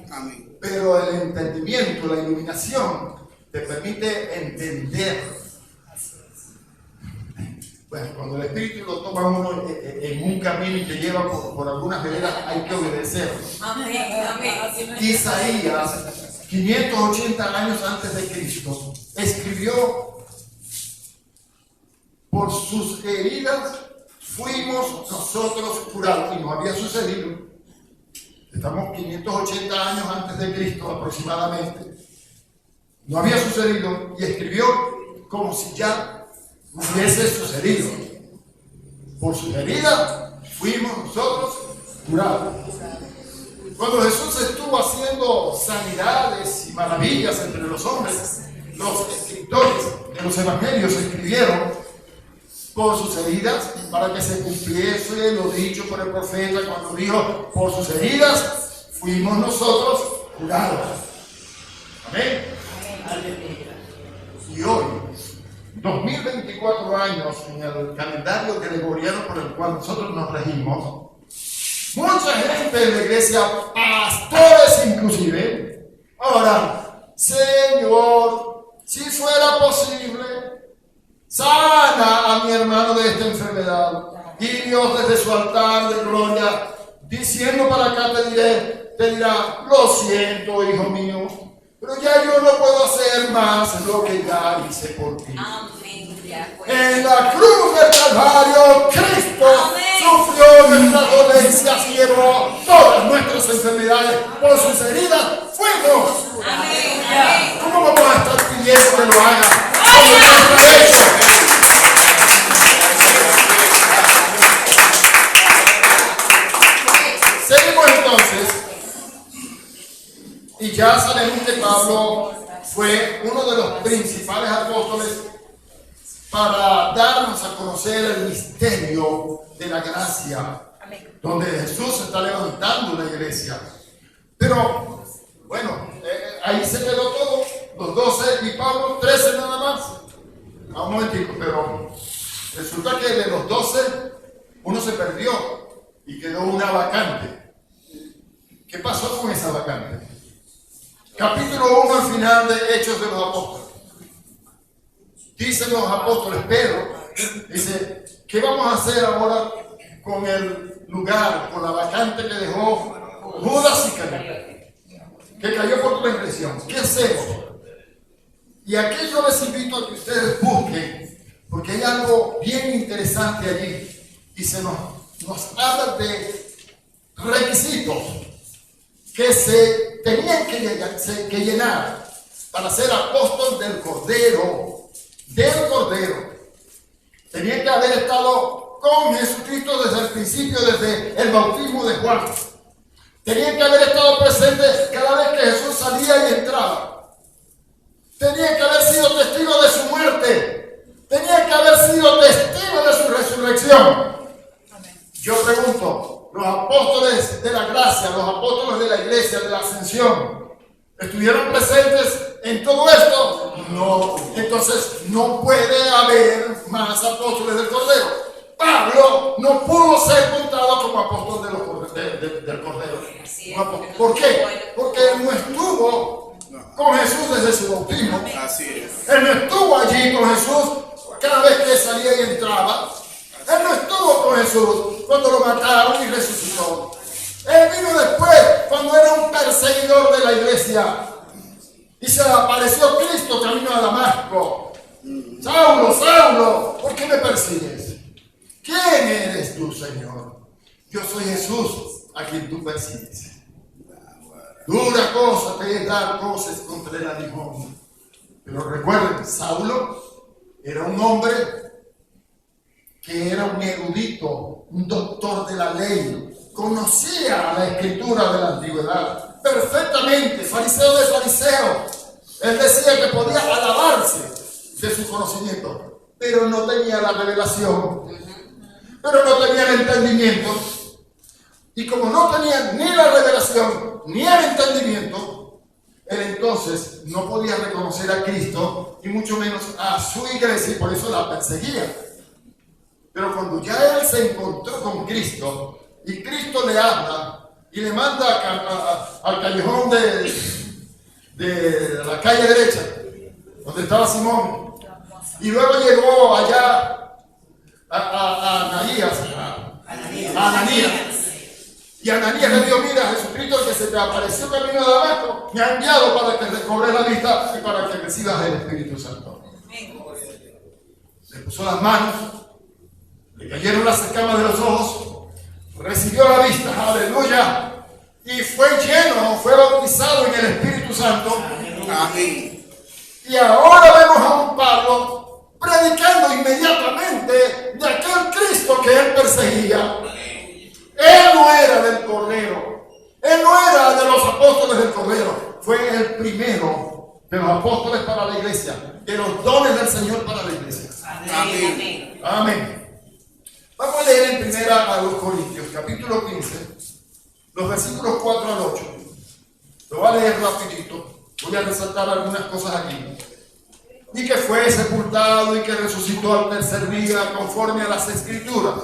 B: Amén. Pero el entendimiento, la iluminación, te permite entender. Bueno, cuando el Espíritu lo toma uno en un camino y te lleva por algunas veredas, hay que obedecer. Amén. Amén. Isaías, 580 años antes de Cristo, escribió: por sus heridas fuimos nosotros curados. Y nos había sucedido. Estamos 580 años antes de Cristo aproximadamente. No había sucedido. Y escribió como si ya hubiese sucedido. Por sus heridas fuimos nosotros curados. Cuando Jesús estuvo haciendo sanidades y maravillas entre los hombres, los escritores de los evangelios escribieron: por sus heridas, para que se cumpliese lo dicho por el profeta cuando dijo: por sus heridas fuimos nosotros curados. Amén. Y hoy, 2024 años en el calendario gregoriano por el cual nosotros nos regimos, mucha gente en la iglesia, pastores inclusive, oran: Señor, si fuera posible, sana a mi hermano de esta enfermedad. Y Dios desde su altar de gloria, diciendo para acá, te dirá: lo siento, hijo mío, pero ya yo no puedo hacer más lo que ya hice por ti. Amén. En la cruz del Calvario, Cristo sufrió nuestras dolencias y llevó todas nuestras enfermedades. Por sus heridas fuimos. Amén. ¿Cómo vamos a estar pidiendo que lo haga? Seguimos entonces, y ya sabemos que Pablo fue uno de los principales apóstoles para darnos a conocer el misterio de la gracia, donde Jesús está levantando la iglesia. Pero bueno, ahí se quedó todo, los 12 y Pablo 13 nada más. Un momentito, pero resulta que de los 12 uno se perdió y quedó una vacante. ¿Qué pasó con esa vacante? Capítulo 1, al final de Hechos de los Apóstoles. Dicen los apóstoles, Pedro, dice, ¿qué vamos a hacer ahora con el lugar, con la vacante que dejó Judas Iscariote, que cayó por transgresión? ¿Qué hacemos? Y aquí yo les invito a que ustedes busquen, porque hay algo bien interesante allí, y se nos habla de requisitos que se tenían que llenar para ser apóstol del Cordero. Tenían que haber estado con Jesucristo desde el principio, desde el bautismo de Juan. Tenían que haber estado presentes cada vez que Jesús salía y entraba. Tenían que haber sido testigos de su muerte. Tenían que haber sido testigos de su resurrección. Yo pregunto, los apóstoles de la gracia, los apóstoles de la iglesia, de la ascensión, ¿estuvieron presentes en todo esto? No. Entonces no puede haber más apóstoles del Cordero. Pablo no pudo ser contado como apóstol del Cordero. ¿Por qué? Porque él no estuvo con Jesús desde su bautismo. Él no estuvo allí con Jesús cada vez que salía y entraba. Él no estuvo con Jesús cuando lo mataron y resucitó. Él vino después, cuando era un perseguidor de la iglesia. Y se le apareció Cristo camino a Damasco. Saulo, Saulo, ¿por qué me persigues? ¿Quién eres tú, Señor? Yo soy Jesús, a quien tú persigues. Dura cosa te es dar cosas contra el aguijón. Pero recuerden, Saulo era un hombre que era un erudito, un doctor de la ley. Conocía la escritura de la antigüedad perfectamente, fariseo de fariseo. Él decía que podía alabarse de su conocimiento, pero no tenía la revelación, pero no tenía el entendimiento. Y como no tenía ni la revelación ni el entendimiento, él entonces no podía reconocer a Cristo y mucho menos a su iglesia, y por eso la perseguía. Pero cuando ya él se encontró con Cristo y Cristo le habla y le manda al callejón de la calle derecha, donde estaba Simón, y luego llegó allá a Ananías, y Ananías le dijo, mira, Jesucristo, que se te apareció camino de Damasco, me ha enviado para que recobres la vista y para que recibas el Espíritu Santo. Le puso las manos, le cayeron las escamas de los ojos, recibió la vista, aleluya, y fue lleno, fue bautizado en el Espíritu Santo.
C: Amén.
B: Y ahora vemos a un Pablo predicando inmediatamente de aquel Cristo que él perseguía. Él no era del Cordero, él no era de los apóstoles del Cordero, fue el primero de los apóstoles para la iglesia, de los dones del Señor para la iglesia.
C: Amén.
B: Amén. Vamos a leer en primera a los Corintios, capítulo 15, los versículos 4 al 8. Lo voy a leer rapidito. Voy a resaltar algunas cosas aquí. Y que fue sepultado y que resucitó al tercer día conforme a las Escrituras.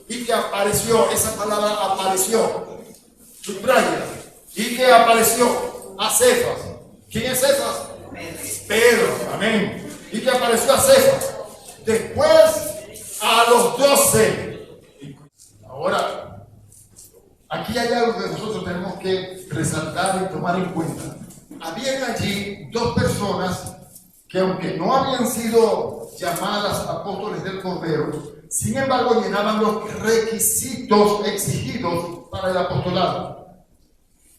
B: Y que apareció, esa palabra apareció, subraya. Y que apareció a Cefas. ¿Quién es Cefas? Pedro. Amén. Y que apareció a Cefas. Después a los 12. Ahora, aquí hay algo que nosotros tenemos que resaltar y tomar en cuenta. Habían allí dos personas que, aunque no habían sido llamadas apóstoles del Cordero, sin embargo llenaban los requisitos exigidos para el apostolado.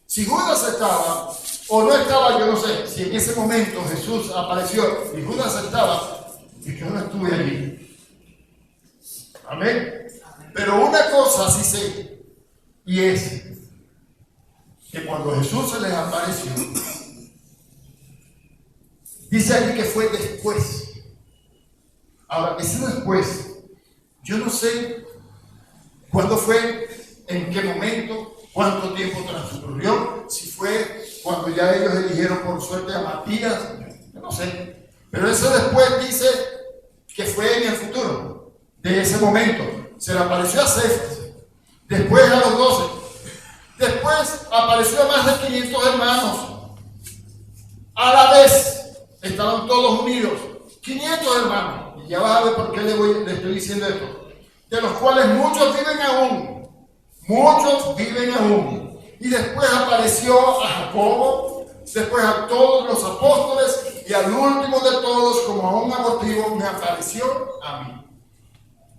B: Si Judas estaba o no estaba, yo no sé, si en ese momento Jesús apareció y Judas estaba, y yo no estuve allí. Amén. Pero una cosa sí sé, y es que cuando Jesús se les apareció, dice aquí que fue después. Ahora, ese después, yo no sé cuándo fue, en qué momento, cuánto tiempo transcurrió, si fue cuando ya ellos eligieron por suerte a Matías, yo no sé. Pero ese después dice que fue en el futuro, de ese momento. Se le apareció a Cefas, después a los 12, después apareció a más de 500 hermanos. A la vez estaban todos unidos, 500 hermanos. Y ya vas a ver por qué le estoy diciendo esto. De los cuales muchos viven aún. Muchos viven aún. Y después apareció a Jacobo, después a todos los apóstoles, y al último de todos, como a un abortivo, me apareció a mí.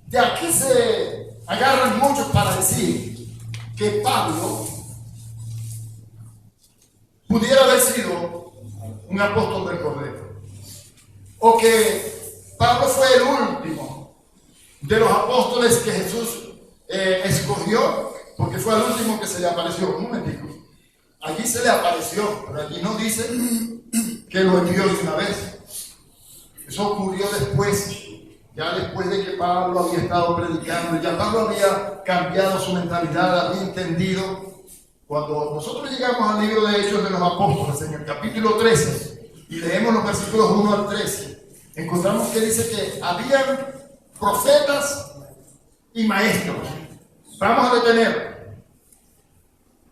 B: De aquí se agarran muchos para decir que Pablo pudiera haber sido un apóstol del Cordero, o que Pablo fue el último de los apóstoles que Jesús escogió, porque fue el último que se le apareció. Un momentico, allí se le apareció, pero allí no dice que lo envió de una vez. Eso ocurrió después, ya después de que Pablo había estado predicando, ya Pablo había cambiado su mentalidad, había entendido. Cuando nosotros llegamos al libro de Hechos de los Apóstoles, en el capítulo 13, y leemos los versículos 1 al 13, encontramos que dice que habían profetas y maestros. Vamos a detener.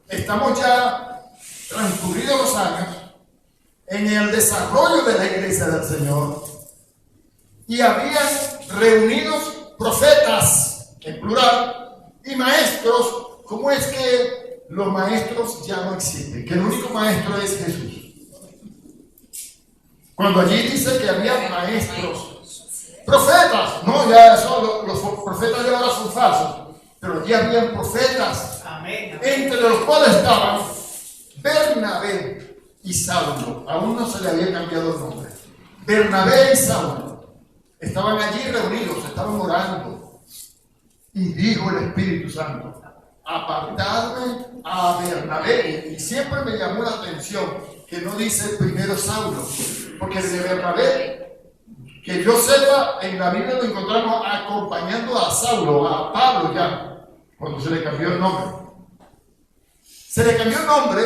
B: Estamos ya transcurridos los años en el desarrollo de la iglesia del Señor, y habían reunidos profetas, en plural, y maestros. ¿Cómo es que los maestros ya no existen? Que el único maestro es Jesús. Cuando allí dice que había maestros, profetas, no, ya eso, los profetas de ahora son falsos, pero allí habían profetas, entre los cuales estaban Bernabé y Saulo. Aún no se le había cambiado el nombre. Bernabé y Saulo estaban allí reunidos, estaban orando, y dijo el Espíritu Santo: apartadme a Bernabé. Y siempre me llamó la atención que no dice primero Saulo, porque de Bernabé, que yo sepa, en la Biblia lo encontramos acompañando a Saulo, a Pablo ya, cuando se le cambió el nombre. Se le cambió el nombre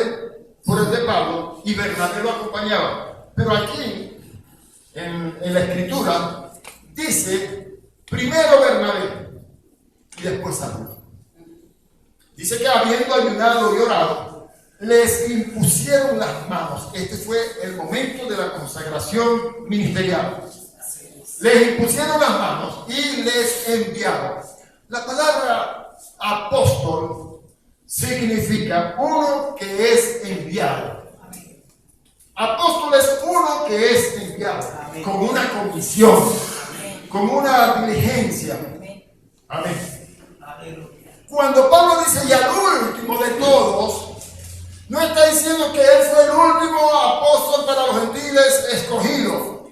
B: por el de Pablo y Bernabé lo acompañaba. Pero aquí, en la Escritura, dice primero Bernabé y después Saulo. Dice que habiendo ayunado y orado, les impusieron las manos. Este fue el momento de la consagración ministerial. Les impusieron las manos y les enviaron. La palabra apóstol significa uno que es enviado. Apóstol es uno que es enviado, con una comisión, con una diligencia. Amén. Cuando Pablo dice y al último de todos, no está diciendo que él fue el último apóstol para los gentiles escogido,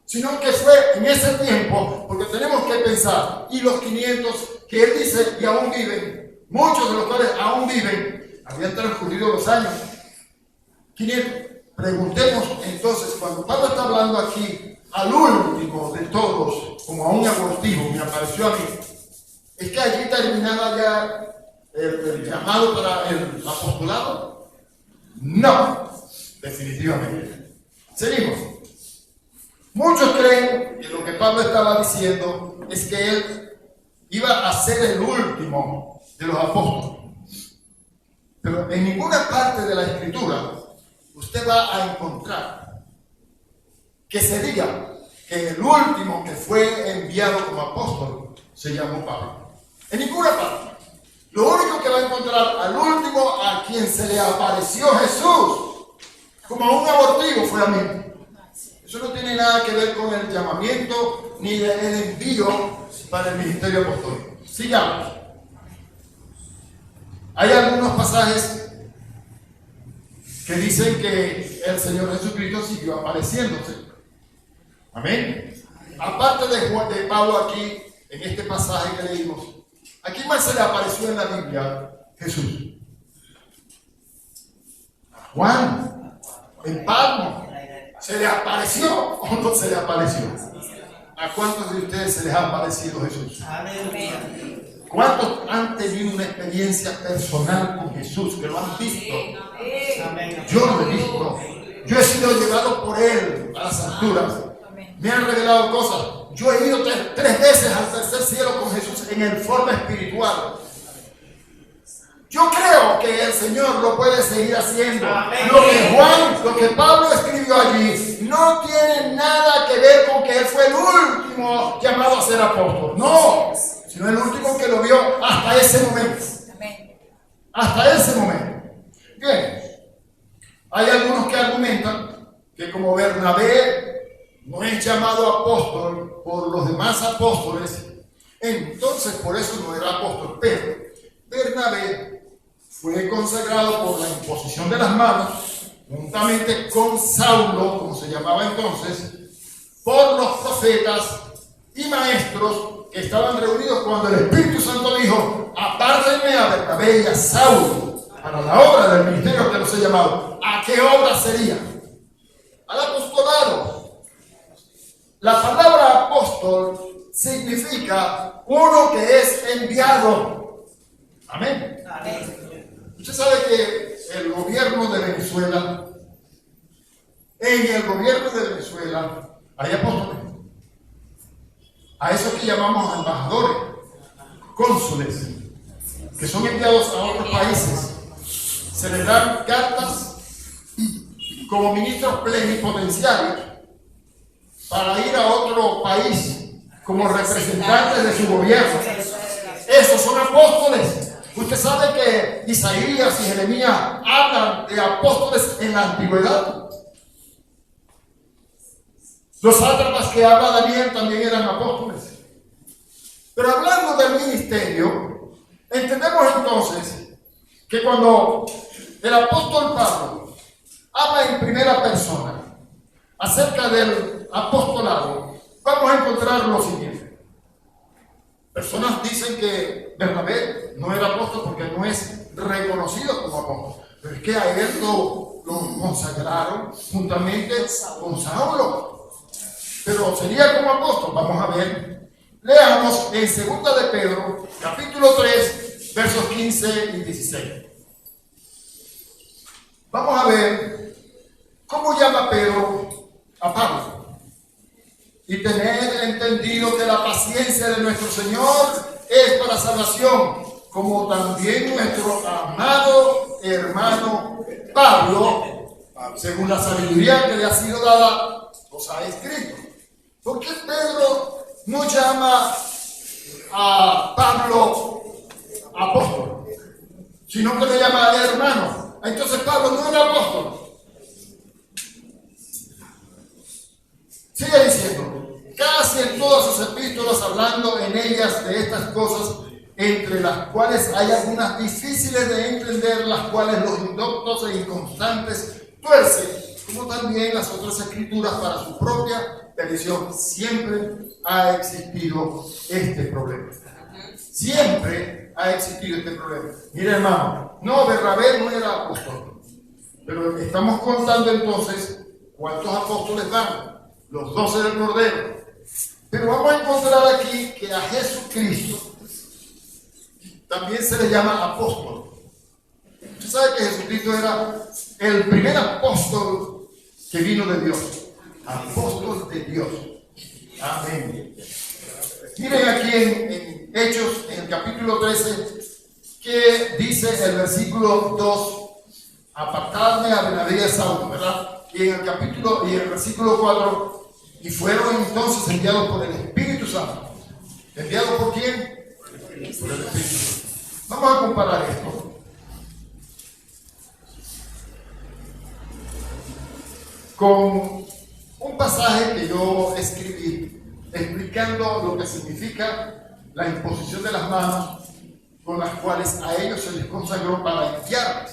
B: sino que fue en ese tiempo, porque tenemos que pensar, y los 500 que él dice y aún viven, muchos de los cuales aún viven, habían transcurrido los años. 500. Preguntemos entonces, cuando Pablo está hablando aquí al último de todos, como a un abortivo, me apareció a mí, ¿es que allí terminaba ya el llamado para el apostolado? No, definitivamente. Seguimos. Muchos creen que lo que Pablo estaba diciendo es que él iba a ser el último de los apóstoles. Pero en ninguna parte de la Escritura usted va a encontrar que se diga que el último que fue enviado como apóstol se llamó Pablo. En ninguna parte. Lo único que va a encontrar al último a quien se le apareció Jesús como a un abortivo fue a mí. Eso no tiene nada que ver con el llamamiento ni el envío para el ministerio apostólico. Sigamos. Hay algunos pasajes que dicen que el Señor Jesucristo siguió apareciéndose. Amén. Aparte de Pablo aquí, en este pasaje que leímos, ¿a quién más se le apareció en la Biblia? Jesús. A Juan, en Patmos. ¿Se le apareció o no se le apareció? ¿A cuántos de ustedes se les ha aparecido Jesús? ¿Cuántos han tenido una experiencia personal con Jesús, que lo han visto? Yo lo he visto. Yo he sido llevado por Él a las alturas. Me han revelado cosas. Yo he ido tres veces al tercer cielo con Jesús en el forma espiritual. Yo creo creo que el Señor lo puede seguir haciendo. Lo que Pablo escribió allí no tiene nada que ver con que él fue el último llamado a ser apóstol. No, sino el último que lo vio hasta ese momento. Hasta ese momento. Bien, hay algunos que argumentan que como Bernabé no es llamado apóstol por los demás apóstoles, entonces por eso no era apóstol. Pero Bernabé fue consagrado por la imposición de las manos, juntamente con Saulo, como se llamaba entonces, por los profetas y maestros que estaban reunidos cuando el Espíritu Santo dijo: apártenme a Bernabé y a Saulo para la obra del ministerio que los he llamado. ¿A qué obra sería? Al apostolado. La palabra apóstol significa uno que es enviado. Amén. Usted sabe que el gobierno de Venezuela, en el gobierno de Venezuela hay apóstoles. A esos que llamamos embajadores, cónsules, que son enviados a otros países. Se les dan cartas como ministros plenipotenciarios para ir a otro país como representantes de su gobierno. Esos son apóstoles. Usted sabe que Isaías y Jeremías hablan de apóstoles en la antigüedad. Los sátrapas que habla Daniel también eran apóstoles. Pero hablando del ministerio, entendemos entonces que cuando el apóstol Pablo habla en primera persona acerca del apostolado, vamos a encontrar lo siguiente. Personas dicen que Bernabé no era apóstol porque no es reconocido como apóstol. Pero es que a él lo consagraron juntamente con Saulo. Pero sería como apóstol. Vamos a ver. Leamos en 2 de Pedro, capítulo 3, versos 15 y 16. Vamos a ver cómo llama Pedro a Pablo. Y tener entendido que la paciencia de nuestro Señor es para salvación, como también nuestro amado hermano Pablo, según la sabiduría que le ha sido dada, os ha escrito. ¿Por qué Pedro no llama a Pablo apóstol, sino que le llama hermano? Entonces Pablo no era apóstol. Sigue diciendo, casi en todas sus epístolas, hablando en ellas de estas cosas, entre las cuales hay algunas difíciles de entender, las cuales los indoctos e inconstantes tuercen, como también las otras escrituras para su propia perdición. Siempre ha existido este problema. Siempre ha existido este problema. Mire, hermano, no, Bernabé no era apóstol, pero estamos contando entonces cuántos apóstoles van. Los 12 del Cordero. Pero vamos a encontrar aquí que a Jesucristo también se le llama apóstol. Usted sabe que Jesucristo era el primer apóstol que vino de Dios. Apóstol de Dios. Amén. Miren aquí en Hechos, en el capítulo 13, que dice el versículo 2, apartadme a Bernabé y a Saulo, ¿verdad? Y en el versículo 4, y fueron entonces enviados por el Espíritu Santo. ¿Enviados por quién? Por el Espíritu Santo. Vamos a comparar esto con un pasaje que yo escribí explicando lo que significa la imposición de las manos con las cuales a ellos se les consagró para enviarles.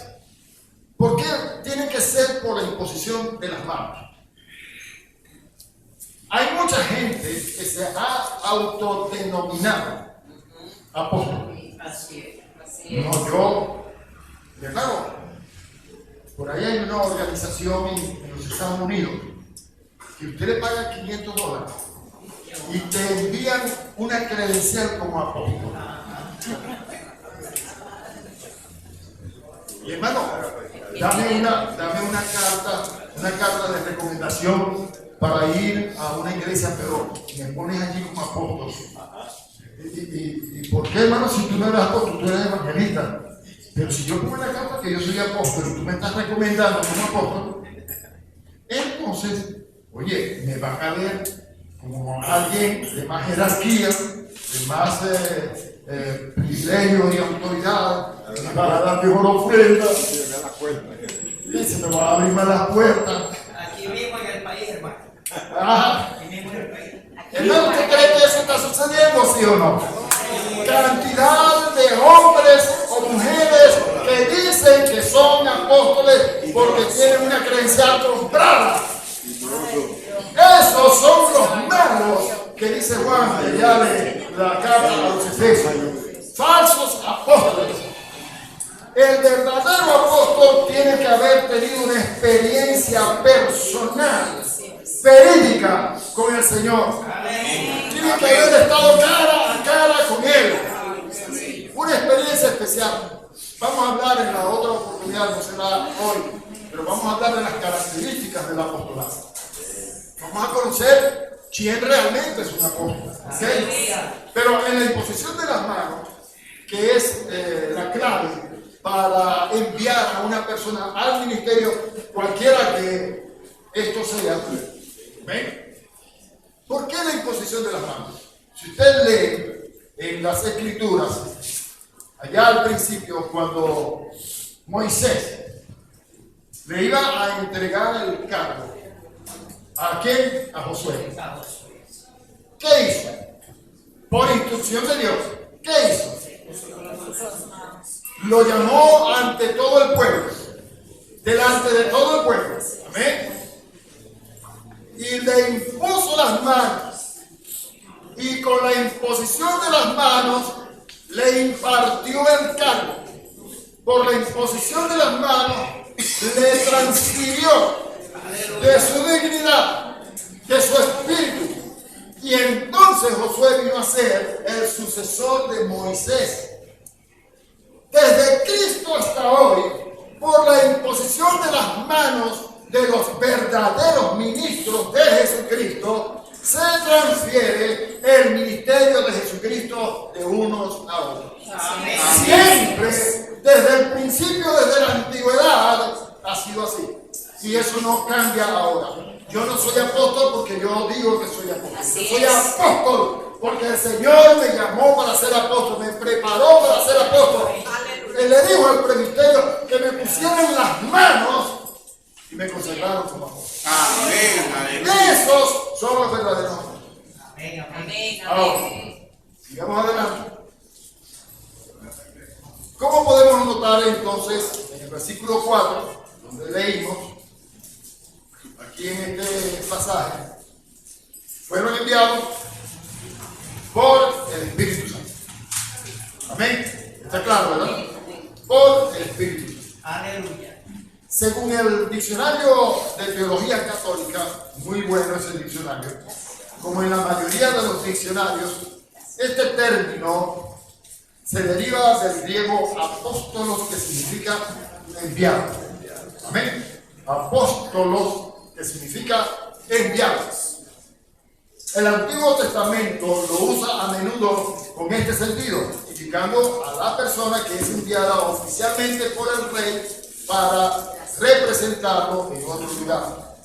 B: ¿Por qué tiene que ser por la imposición de las manos? Hay mucha gente que se ha autodenominado apóstol.
C: Así es.
B: No, yo, claro, por ahí hay una organización en los Estados Unidos que usted le paga $500 y te envían una credencial como apóstol. Y hermano, dame una carta de recomendación para ir a una iglesia, pero me pones allí como apóstol. ¿Y por qué, hermano, si tú no eres apóstol, tú eres evangelista? Pero si yo pongo en la carta que yo soy apóstol y tú me estás recomendando como apóstol, entonces, oye, me van a ver como alguien de más jerarquía, de más privilegio y autoridad, me van a dar mejor ofrenda, y se me van a abrir más las puertas.
E: Aquí mismo en el país, hermano.
B: Ah,
E: Aquí mismo en el país.
B: hermano, ¿usted cree que eso está sucediendo, sí o no? Cantidad de hombres o mujeres que dicen que son apóstoles porque tienen una credencial comprada. Esos son los malos que dice Juan, que ya de la carta a los Efesios. Falsos apóstoles. El verdadero apóstol tiene que haber tenido una experiencia personal, verídica con el Señor. Tiene que haber estado cara a cara con Él. Una experiencia especial. Vamos a hablar en la otra oportunidad, no será hoy, pero vamos a hablar de las características del apostolado. Vamos a conocer quién realmente es un apóstol. ¿Okay? Pero en la imposición de las manos, que es la clave para enviar a una persona al ministerio, cualquiera que esto sea. ¿Ven? ¿Por qué la imposición de las manos? Si usted lee en las Escrituras, allá al principio, cuando Moisés le iba a entregar el cargo, ¿a quién? A Josué. ¿Qué hizo? Por instrucción de Dios. ¿Qué hizo? Lo llamó ante todo el pueblo, delante de todo el pueblo. Amén. Y le impuso las manos. Y con la imposición de las manos le impartió el cargo. Por la imposición de las manos le transfirió de su dignidad, de su espíritu. Y entonces Josué vino a ser el sucesor de Moisés. Desde Cristo hasta hoy, por la imposición de las manos de los verdaderos ministros de Jesucristo, se transfiere el ministerio de Jesucristo de unos a otros. Amén. Siempre, desde el principio, desde la antigüedad, ha sido así. Y eso no cambia ahora. Yo no soy apóstol porque yo digo que soy apóstol. Yo soy apóstol porque el Señor me llamó para ser apóstol, me preparó para ser apóstol. Él le dijo al presbiterio que me pusieran las manos y me consagraron como apóstol.
C: Amén.
B: Esos son los verdaderos.
E: Amén, amén.
B: Ahora, sigamos adelante. ¿Cómo podemos notar entonces en el versículo 4, donde leímos, aquí en este pasaje, fueron enviados por el Espíritu Santo? Amén. Está claro, ¿verdad? Por el Espíritu Santo.
E: Aleluya.
B: Según el diccionario de teología católica, muy bueno ese diccionario, como en la mayoría de los diccionarios, este término se deriva del griego apóstolos, que significa enviado. Amén. Apóstolos, que significa enviados. El Antiguo Testamento lo usa a menudo con este sentido, indicando a la persona que es enviada oficialmente por el rey para representarlo en otro lugar.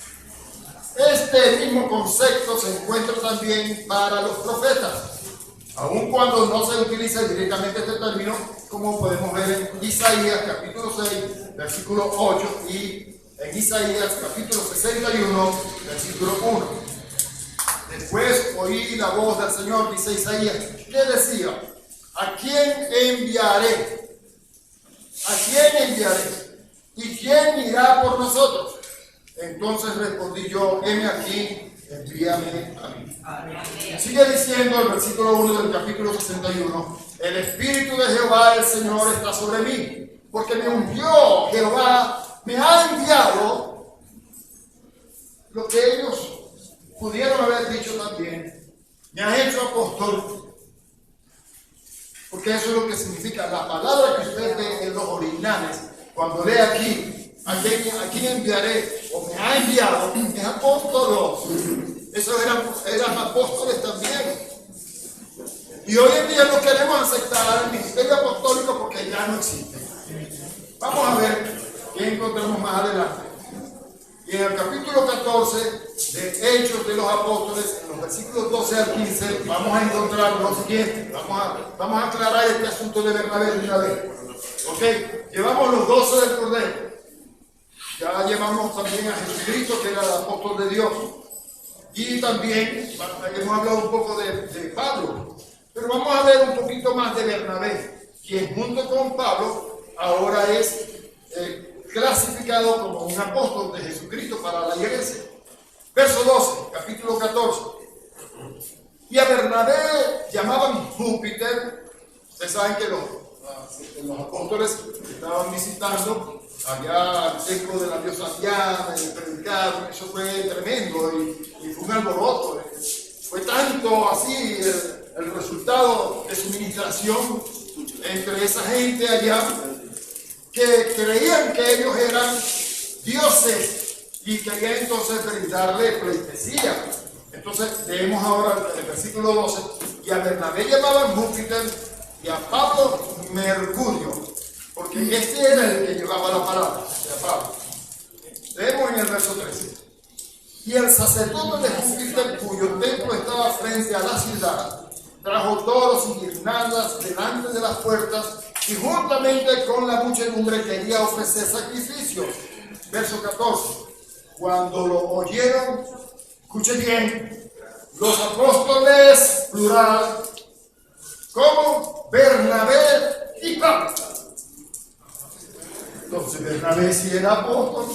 B: Este mismo concepto se encuentra también para los profetas, aun cuando no se utiliza directamente este término, como podemos ver en Isaías capítulo 6, versículo 8, y en Isaías capítulo 61, versículo 1. Después oí la voz del Señor, dice Isaías, que decía: ¿a quién enviaré? ¿A quién enviaré? ¿Y quién irá por nosotros? Entonces respondí yo: heme aquí, envíame a mí. Sigue diciendo el versículo 1 del capítulo 61: el Espíritu de Jehová el Señor está sobre mí, porque me ungió. Jehová me ha enviado. Lo que ellos pudieron haber dicho también: me ha hecho apóstol, porque eso es lo que significa la palabra que usted ve en los originales. Cuando lee aquí, ¿a quién enviaré? O me ha enviado, es apóstolos. Esos eran apóstoles también. Y hoy en día no queremos aceptar el ministerio apostólico porque ya no existe. Vamos a ver qué encontramos más adelante. Y en el capítulo 14 de Hechos de los Apóstoles, en los versículos 12 al 15, vamos a encontrar lo siguiente. Vamos a aclarar este asunto de Bernabé de una vez. Ok, llevamos los 12 del Cordero. Ya llevamos también a Jesucristo, que era el apóstol de Dios. Y también hemos hablado un poco de Pablo. Pero vamos a ver un poquito más de Bernabé, quien junto con Pablo ahora es clasificado como un apóstol de Jesucristo para la iglesia. Verso 12, capítulo 14. Y a Bernabé llamaban Júpiter. Ustedes saben que los apóstoles estaban visitando allá al templo de la diosa Diana y predicaron. Eso fue tremendo y fue un alboroto. Fue tanto así el resultado de su ministración entre esa gente allá, que creían que ellos eran dioses y querían entonces brindarle pleitesía. Entonces leemos ahora el versículo 12. Y a Bernabé llamaban Júpiter y a Pablo Mercurio, porque este era el que llevaba la palabra de Pablo. Leemos en el verso 13. Y el sacerdote de Júpiter, cuyo templo estaba frente a la ciudad, trajo toros y guirnaldas delante de las puertas, y juntamente con la muchedumbre quería ofrecer sacrificios. Verso 14. Cuando lo oyeron, escuchen bien, los apóstoles, plural, como Bernabé y Pablo. Entonces, ¿Bernabé si era apóstol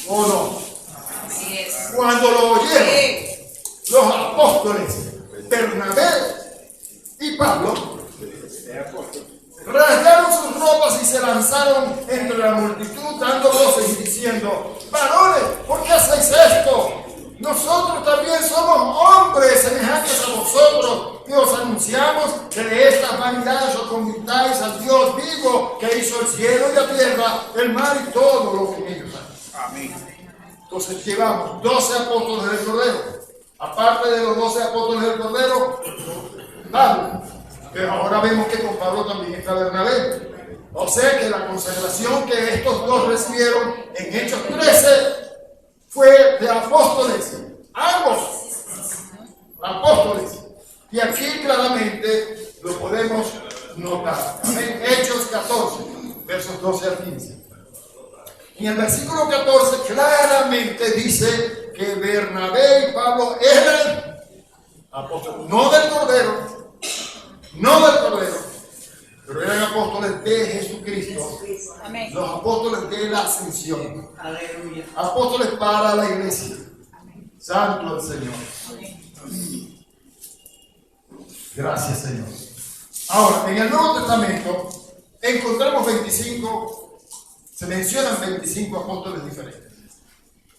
B: o no?
C: Así es.
B: Cuando lo oyeron, los apóstoles, Bernabé y Pablo, rasgaron sus ropas y se lanzaron entre la multitud dando voces y diciendo: varones, ¿por qué hacéis esto? Nosotros también somos hombres semejantes a vosotros, y os anunciamos que de estas vanidades os convirtáis al Dios vivo, que hizo el cielo y la tierra, el mar y todo lo que en ellos hay.
C: Amén.
B: Entonces llevamos 12 apóstoles del Cordero. Aparte de los 12 apóstoles del Cordero, Pablo. Pero ahora vemos que con Pablo también está Bernabé. O sea que la consagración que estos dos recibieron en Hechos 13 fue de apóstoles. Ambos apóstoles. Y aquí claramente lo podemos notar. En Hechos 14, versos 12 al 15. Y en el versículo 14 claramente dice que Bernabé y Pablo eran apóstoles, no del Cordero, pero eran apóstoles de Jesucristo.
C: Amén.
B: Los apóstoles de la ascensión.
E: Aleluya.
B: Apóstoles para la iglesia. Santo el Señor. Gracias, Señor. Ahora, en el Nuevo Testamento encontramos 25, se mencionan 25 apóstoles diferentes.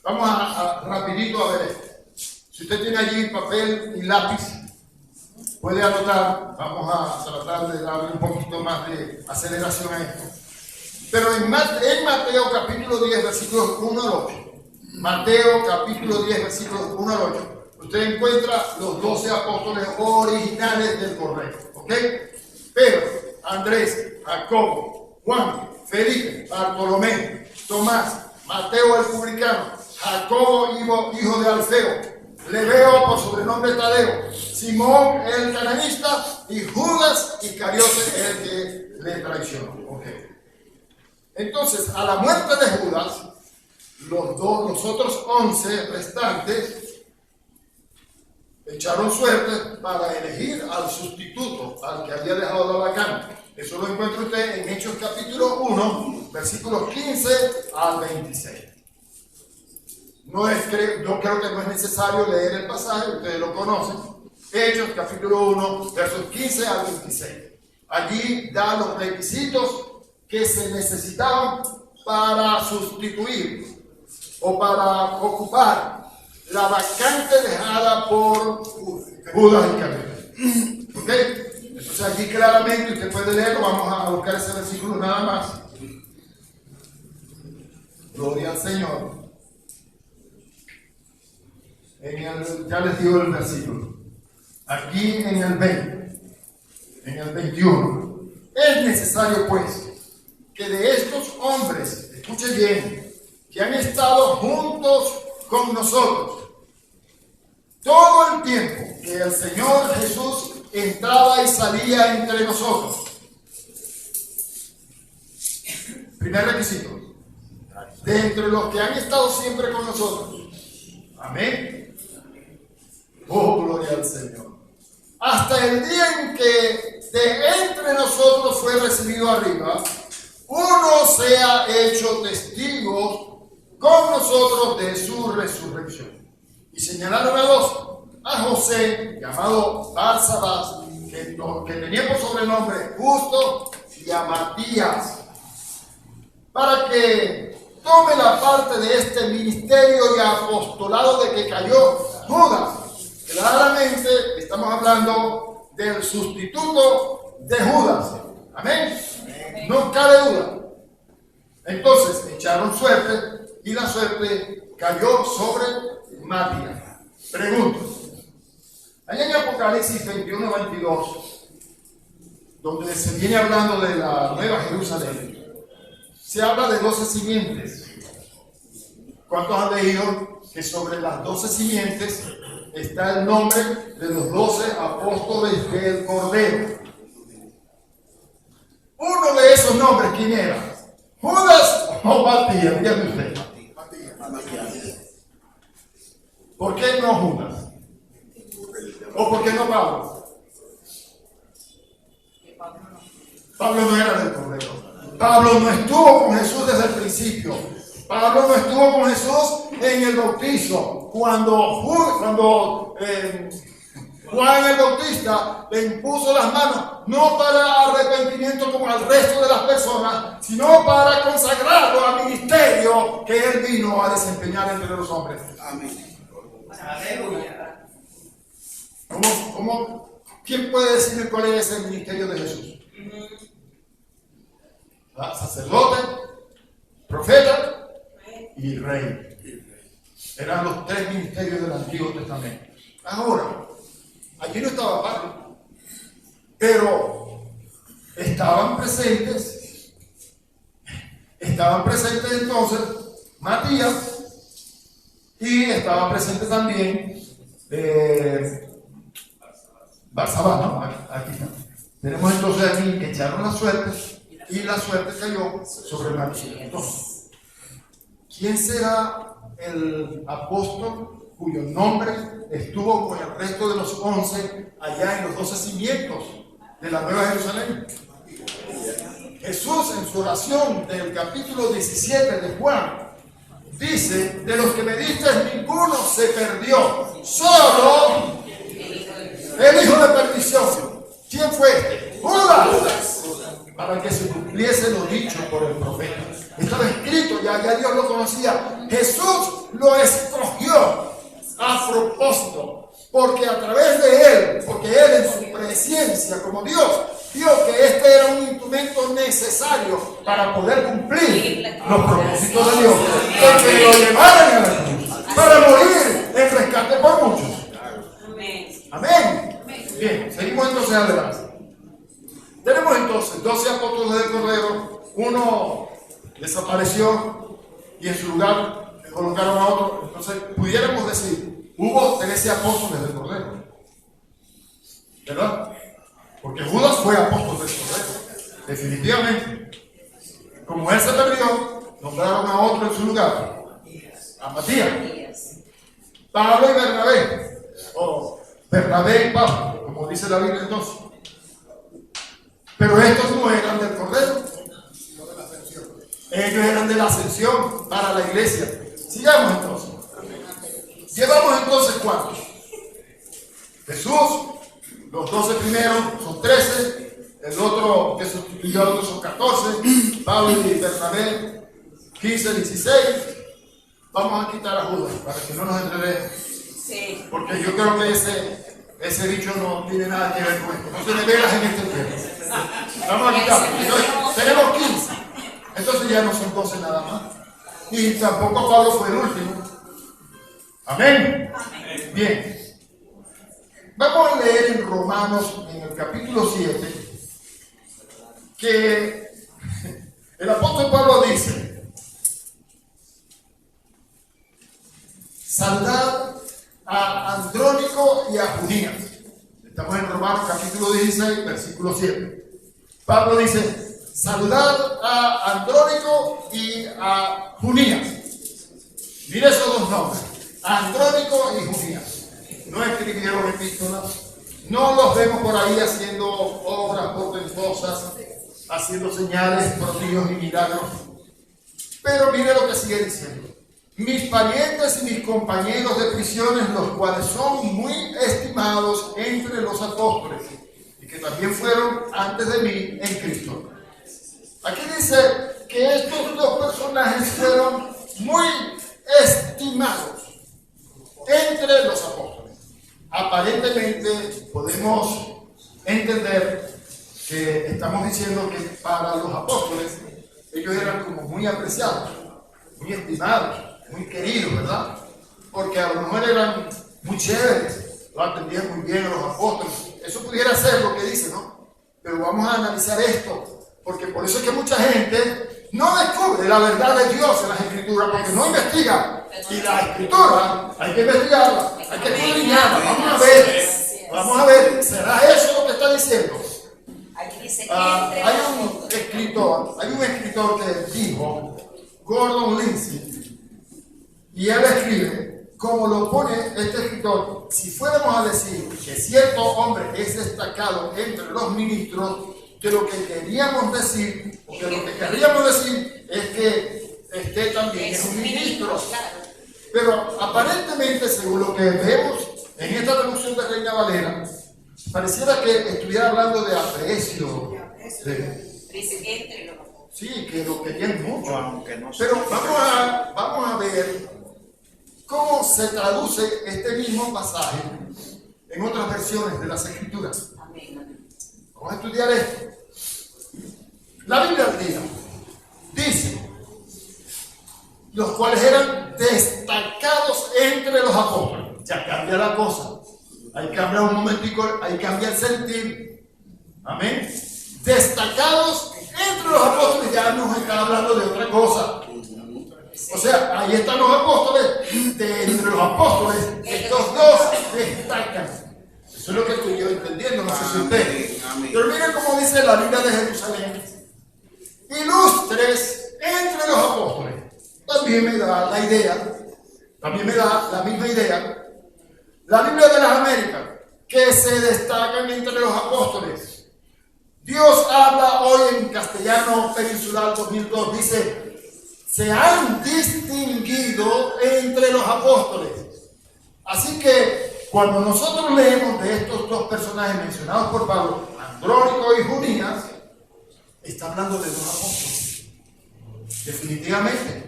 B: Vamos a rapidito a ver esto. Si usted tiene allí papel y lápiz, puede anotar. Vamos a tratar de darle un poquito más de aceleración a esto. Pero en Mateo capítulo 10, versículos 1 al 8. Mateo capítulo 10, versículos 1 al 8. Usted encuentra los 12 apóstoles originales del Cordero. ¿Ok? Pero Andrés, Jacobo, Juan, Felipe, Bartolomé, Tomás, Mateo el publicano, Jacobo hijo de Alfeo, Lebeo por sobrenombre Tadeo, Simón el cananista y Judas Iscariote el que le traicionó. Okay. Entonces, a la muerte de Judas, los otros 11 restantes echaron suerte para elegir al sustituto, al que había dejado la vacante. Eso lo encuentra usted en Hechos capítulo 1, versículos 15 al 26. Yo creo que no es necesario leer el pasaje, ustedes lo conocen. Hechos capítulo 1, versos 15 al 26. Allí da los requisitos que se necesitaban para sustituir o para ocupar la vacante dejada por Judas Iscariote. ¿Ok? Entonces aquí claramente usted puede leerlo. Vamos a buscar ese versículo nada más. Gloria al Señor. Ya les digo el versículo. Aquí en el 20, en el 21. Es necesario pues que de estos hombres, escuchen bien, que han estado juntos con nosotros todo el tiempo que el Señor Jesús entraba y salía entre nosotros. Primer requisito, de entre los que han estado siempre con nosotros. Amén. Oh, gloria al Señor. Hasta el día en que de entre nosotros fue recibido arriba, uno se ha hecho testigo con nosotros de su resurrección. Y señalaron a dos, a José, llamado Barsabás, que tenía por sobrenombre Justo, y a Matías, para que tome la parte de este ministerio y apostolado de que cayó Judas. Claramente estamos hablando del sustituto de Judas. Amén. No cabe duda. Entonces echaron suerte y la suerte cayó sobre Matías. Pregunto. Allá en Apocalipsis 21-22, donde se viene hablando de la Nueva Jerusalén, se habla de 12 simientes. ¿Cuántos han leído que sobre las 12 simientes está el nombre de los 12 apóstoles del Cordero? Uno de esos nombres, ¿quién era? ¿Judas o Matías? Dígame usted. ¿Por qué no Judas? ¿O por qué no Pablo? Pablo no era del Cordero. Pablo no estuvo con Jesús desde el principio. Pablo no estuvo con Jesús en el bautizo. Cuando Juan el Bautista le impuso las manos, no para arrepentimiento como al resto de las personas, sino para consagrarlo al ministerio que él vino a desempeñar entre los hombres.
C: Amén.
E: Aleluya.
B: ¿Quién puede decirme cuál es el ministerio de Jesús? Sacerdote, profeta y rey. Eran los tres ministerios del Antiguo Testamento. Ahora, allí no estaba Pablo, pero estaban presentes entonces Matías, y estaba presente también Barsabás, ¿no? Aquí está. Tenemos entonces aquí que echaron la suerte y la suerte cayó sobre Matías. Entonces, ¿quién será el apóstol cuyo nombre estuvo con el resto de los 11 allá en los 12 cimientos de la Nueva Jerusalén? Jesús, en su oración del capítulo 17 de Juan, dice: de los que me diste ninguno se perdió, solo el hijo de perdición. ¿Quién fue? Judas. Para que se cumpliese lo dicho por el profeta. Estaba escrito, ya Dios lo conocía. Jesús lo escogió a propósito, porque a través de él, porque él en su presencia como Dios, vio que este era un instrumento necesario para poder cumplir los propósitos de Dios, porque lo llevaron a la cruz para morir en rescate por muchos. Amén. Bien, seguimos entonces adelante. Tenemos entonces 12 apóstoles del Cordero. Uno desapareció y en su lugar colocaron a otro. Entonces pudiéramos decir, hubo 13 apóstoles del Cordero, ¿verdad? Porque Judas fue apóstol del Cordero, definitivamente. Como él se perdió, nombraron a otro en su lugar, a Matías. Pablo y Bernabé, o Bernabé y Pablo, como dice la Biblia entonces. Pero estos no eran del Cordero, ellos eran de la ascensión para la iglesia. Sigamos entonces. Llevamos entonces ¿cuántos? Jesús, los 12 primeros son 13, el otro que sustituyó al otro son 14, Pablo y Bernabé 15, 16. Vamos a quitar a Judas para que no nos enredemos. Sí. Porque yo creo que ese dicho no tiene nada que ver con esto. No se le velas en este tiempo. Vamos a quitar. Entonces, tenemos 15. Entonces ya no son 12 nada más. Y tampoco Pablo fue el último. Amén. Amén. Bien. Vamos a leer en Romanos, en el capítulo 7, que el versículo 7. Pablo dice, saludad a Andrónico y a Junías. Mire esos dos nombres, Andrónico y Junías. No escribieron epístolas, no los vemos por ahí haciendo obras portentosas, haciendo señales, prodigios y milagros. Pero mire lo que sigue diciendo. Mis parientes y mis compañeros de prisiones, los cuales son muy estimados entre los apóstoles, y que también fueron antes de mí en Cristo. Aquí dice que estos dos personajes fueron muy estimados entre los apóstoles. Aparentemente podemos entender que estamos diciendo que para los apóstoles ellos eran como muy apreciados, muy estimados, muy queridos, ¿verdad? Porque a lo mejor eran muy chéveres, lo atendían muy bien a los apóstoles. Eso pudiera ser lo que dice, ¿no? Pero vamos a analizar esto, porque por eso es que mucha gente no descubre la verdad de Dios en las Escrituras, porque no investiga. Y la Escritura hay que investigarla, hay que escudriñarla. Vamos a ver, ¿será eso lo que está diciendo?
E: Aquí dice
B: Hay un escritor que dijo, Gordon Lindsay, y él escribe, como lo pone este escritor, si fuéramos a decir que cierto hombre es destacado entre los ministros, que lo que queríamos decir, o que lo que querríamos decir es que este también es un ministro. Pero aparentemente, según lo que vemos en esta traducción de Reina Valera, pareciera que estuviera hablando de aprecio.
E: Dice entre los apóstoles.
B: Sí, que lo querían mucho.
C: Aunque no
B: Pero
C: sea.
B: vamos a ver cómo se traduce este mismo pasaje en otras versiones de las Escrituras.
E: Amén.
B: Vamos a estudiar esto. La Biblia dice, los cuales eran destacados entre los apóstoles. Ya cambia la cosa. Ahí cambia un momentico, ahí cambia el sentir. Amén. Destacados entre los apóstoles, ya nos está hablando de otra cosa. O sea, ahí están los apóstoles, de entre los apóstoles, estos dos destacan. Eso es lo que estoy yo entendiendo, no sé si usted.
C: Amén.
B: Pero miren cómo dice la Biblia de Jerusalén. Ilustres entre los apóstoles. También me da la idea, también me da la misma idea. La Biblia de las Américas, que se destacan entre los apóstoles. Dios habla hoy en castellano peninsular 2002, dice, se han distinguido entre los apóstoles. Así que cuando nosotros leemos de estos dos personajes mencionados por Pablo, Andrónico y Junías, está hablando de dos apóstoles. Definitivamente.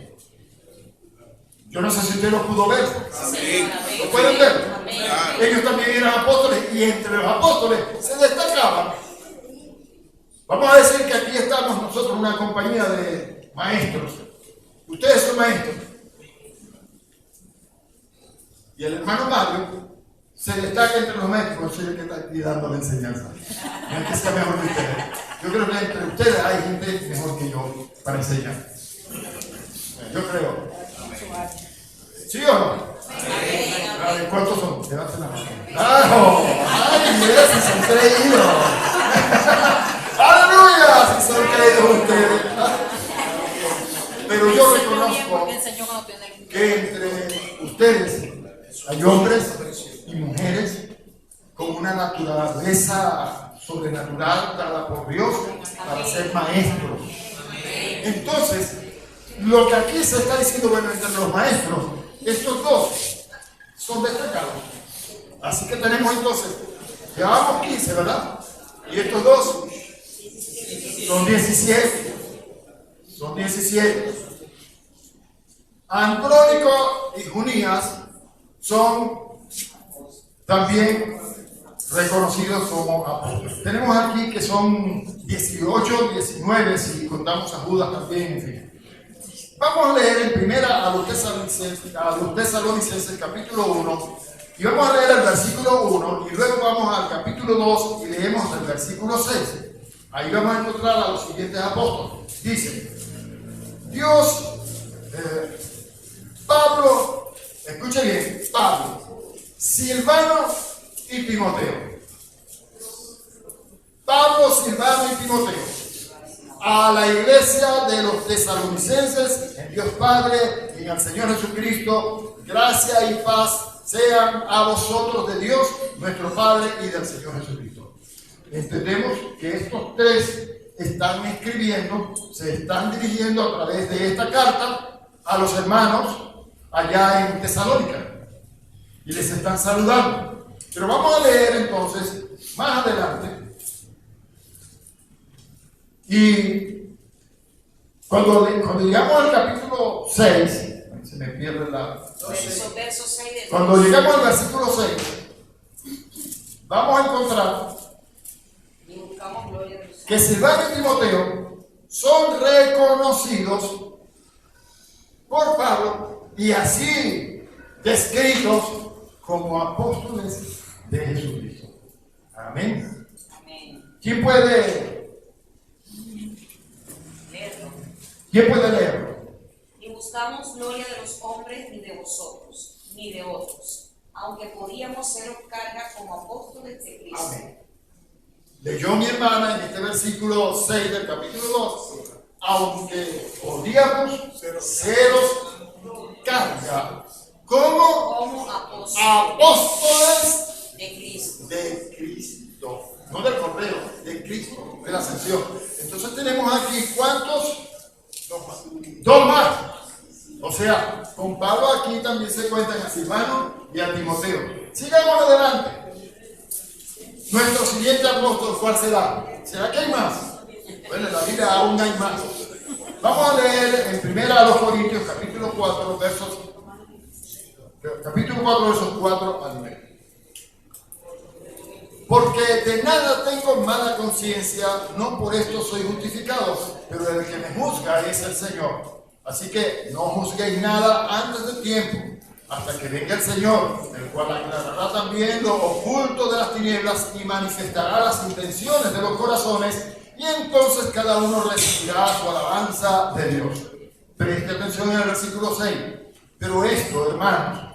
B: Yo no sé si usted lo pudo ver.
C: Amén.
B: ¿Lo pueden ver?
E: Amén.
B: Ellos también eran apóstoles y entre los apóstoles se destacaban. Vamos a decir que aquí estamos nosotros, una compañía de maestros. Ustedes son maestros. Y el hermano Mario se destaca entre los maestros. No soy el que está aquí dando la enseñanza. No es que sea mejor que ustedes. Yo creo que entre ustedes hay gente mejor que yo para enseñar. Yo creo. ¿Sí o no? A ver, ¿cuántos son? Levanten la mano. ¡Claro! ¡Ay, mira si son creídos! ¡Aleluya! Si son creídos ustedes. Pero yo reconozco que entre ustedes hay hombres y mujeres con una naturaleza sobrenatural dada por Dios para ser maestros. Entonces, lo que aquí se está diciendo, bueno, entre los maestros, estos dos son destacados. Así que tenemos entonces, llevamos 15, ¿verdad? Y estos dos son 17. Son 17. Andrónico y Junías son también reconocidos como apóstoles. Tenemos aquí que son 18, 19, si contamos a Judas también, en fin. Vamos a leer en primera a los Tesalonicenses capítulo 1 y vamos a leer el versículo 1 y luego vamos al capítulo 2 y leemos el versículo 6. Ahí vamos a encontrar a los siguientes apóstoles. Dice, Pablo, escuche bien, Pablo, Silvano y Timoteo. Pablo, Silvano y Timoteo, a la iglesia de los tesalonicenses, en Dios Padre y en el Señor Jesucristo, gracia y paz sean a vosotros de Dios, nuestro Padre, y del Señor Jesucristo. Entendemos que estos tres están escribiendo, se están dirigiendo a través de esta carta a los hermanos allá en Tesalónica y les están saludando. Pero vamos a leer entonces más adelante. Y cuando llegamos al capítulo 6, se me pierde la...
E: Verso 6 de
B: Cuando llegamos al versículo 6, vamos a encontrar
E: y buscamos gloria de Dios.
B: que Silvano y Timoteo son reconocidos por Pablo y así descritos como apóstoles de Jesucristo. Amén.
E: Amén.
B: ¿Quién puede
E: Leerlo.
B: leerlo?
E: Ni buscamos gloria de los hombres, ni de vosotros, ni de otros, aunque podíamos seros carga como apóstoles de Cristo.
B: Amén. Leyó mi hermana en este versículo 6 del capítulo 2, aunque podíamos seros carga como
E: Como apóstoles
B: apóstoles
E: de Cristo.
B: de Cristo, no del Cordero, de Cristo, de la ascensión. Entonces tenemos aquí ¿cuántos? Dos más. O sea, con Pablo aquí también se cuentan a Silvano y a Timoteo. Sigamos adelante. Nuestro siguiente apóstol, ¿cuál será? ¿Será que hay más? Bueno, en la Biblia aún hay más. Vamos a leer en 1 Corintios capítulo 4 versos 4 al 9. Porque de nada tengo mala conciencia, no por esto soy justificado, pero el que me juzga es el Señor. Así que no juzguéis nada antes del tiempo, hasta que venga el Señor, el cual aclarará también lo oculto de las tinieblas y manifestará las intenciones de los corazones, y entonces cada uno recibirá su alabanza de Dios. Preste atención en el versículo 6. Pero esto, hermanos,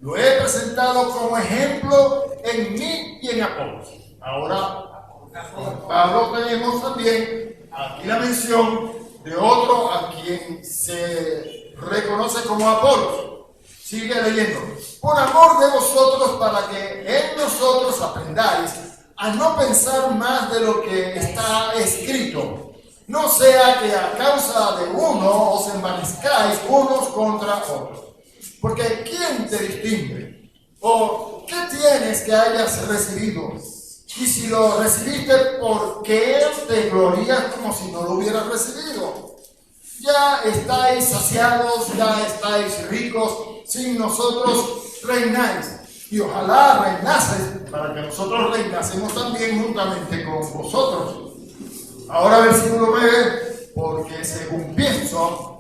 B: lo he presentado como ejemplo en mí y en Apolos. Ahora, con Pablo tenemos también aquí la mención de otro a quien se reconoce como Apolos. Sigue leyendo. Por amor de vosotros, para que en nosotros aprendáis a no pensar más de lo que está escrito. No sea que a causa de uno os envanezcáis unos contra otros. Porque ¿quién te distingue? ¿O qué tienes que hayas recibido? Y si lo recibiste, ¿por qué te glorías como si no lo hubieras recibido? Ya estáis saciados, ya estáis ricos, sin nosotros reináis. Y ojalá reinases, para que nosotros reinásemos también juntamente con vosotros. Ahora versículo 9, porque según pienso,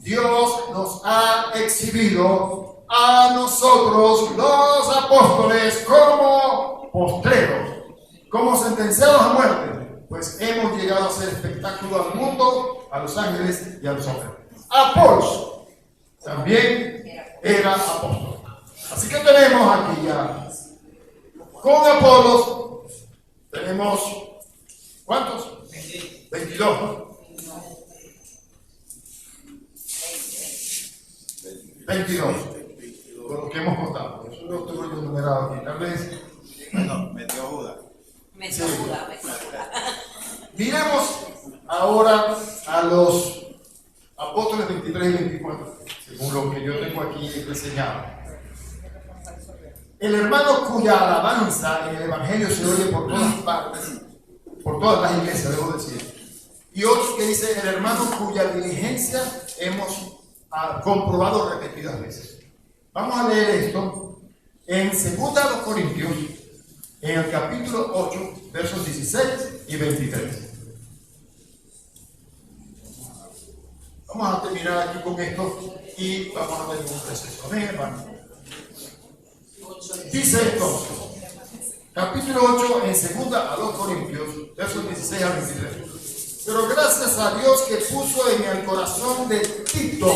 B: Dios nos ha exhibido a nosotros los apóstoles como postreros, como sentenciados a muerte, pues hemos llegado a ser espectáculo al mundo, a los ángeles y a los hombres. Apolos también era apóstol. Así que tenemos aquí ya, con Apolos, tenemos, ¿cuántos? 22. 22. Por lo que hemos contado. Eso lo tengo yo numerado aquí. Tal vez.
C: No, metió Judas.
E: Me saluda, me saluda.
B: Miremos ahora a los apóstoles 23 y 24, según lo que yo tengo aquí reseñado. El hermano cuya alabanza en el Evangelio se oye por todas partes, por todas las iglesias, debo decir. Y otro que dice el hermano cuya diligencia hemos comprobado repetidas veces. Vamos a leer esto en 2 Corintios, en el capítulo 8, versos 16 y 23. Vamos a terminar aquí con esto y vamos a ver un receso. Amén, hermano. Dice entonces, capítulo 8, en 2 Corintios, versos 16 al 23. Pero gracias a Dios que puso en el corazón de Tito,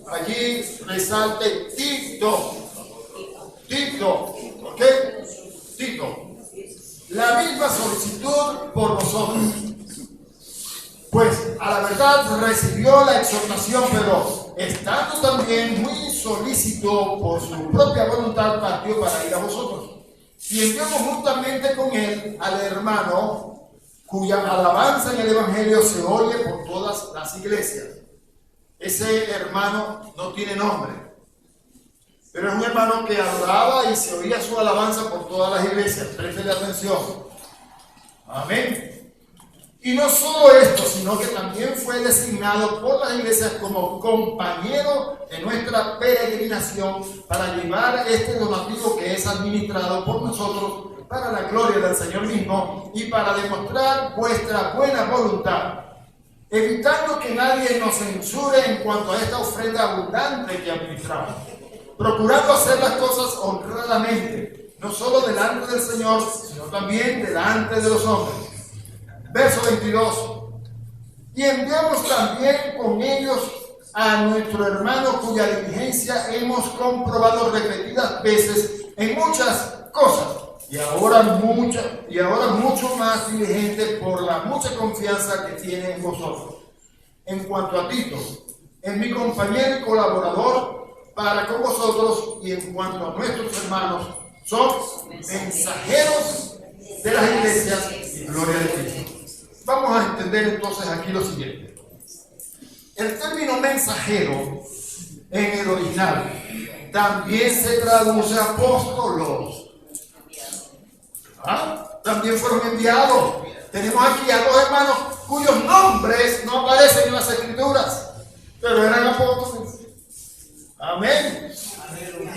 B: allí resalte Tito, ¿ok? Tito, la misma solicitud por nosotros. Pues a la verdad recibió la exhortación, pero estando también muy solícito por su propia voluntad, partió para ir a vosotros. Y enviamos juntamente con él al hermano, cuya alabanza en el Evangelio se oye por todas las iglesias. Ese hermano no tiene nombre, pero es un hermano que adoraba y se oía su alabanza por todas las iglesias. Préstele atención. Amén. Y no solo esto, sino que también fue designado por las iglesias como compañero de nuestra peregrinación para llevar este donativo que es administrado por nosotros para la gloria del Señor mismo y para demostrar vuestra buena voluntad, evitando que nadie nos censure en cuanto a esta ofrenda abundante que administramos, procurando hacer las cosas honradamente, no solo delante del Señor, sino también delante de los hombres. Verso 22. Y enviamos también con ellos a nuestro hermano cuya diligencia hemos comprobado repetidas veces en muchas cosas, y ahora mucho más diligente por la mucha confianza que tiene en vosotros. En cuanto a Tito, es mi compañero y colaborador para con vosotros, y en cuanto a nuestros hermanos, son mensajeros de las iglesias y gloria de Cristo. Vamos a entender entonces aquí lo siguiente. El término mensajero en el original también se traduce apóstolos. También fueron enviados. Tenemos aquí a dos hermanos cuyos nombres no aparecen en las escrituras, pero eran apóstoles. Amén.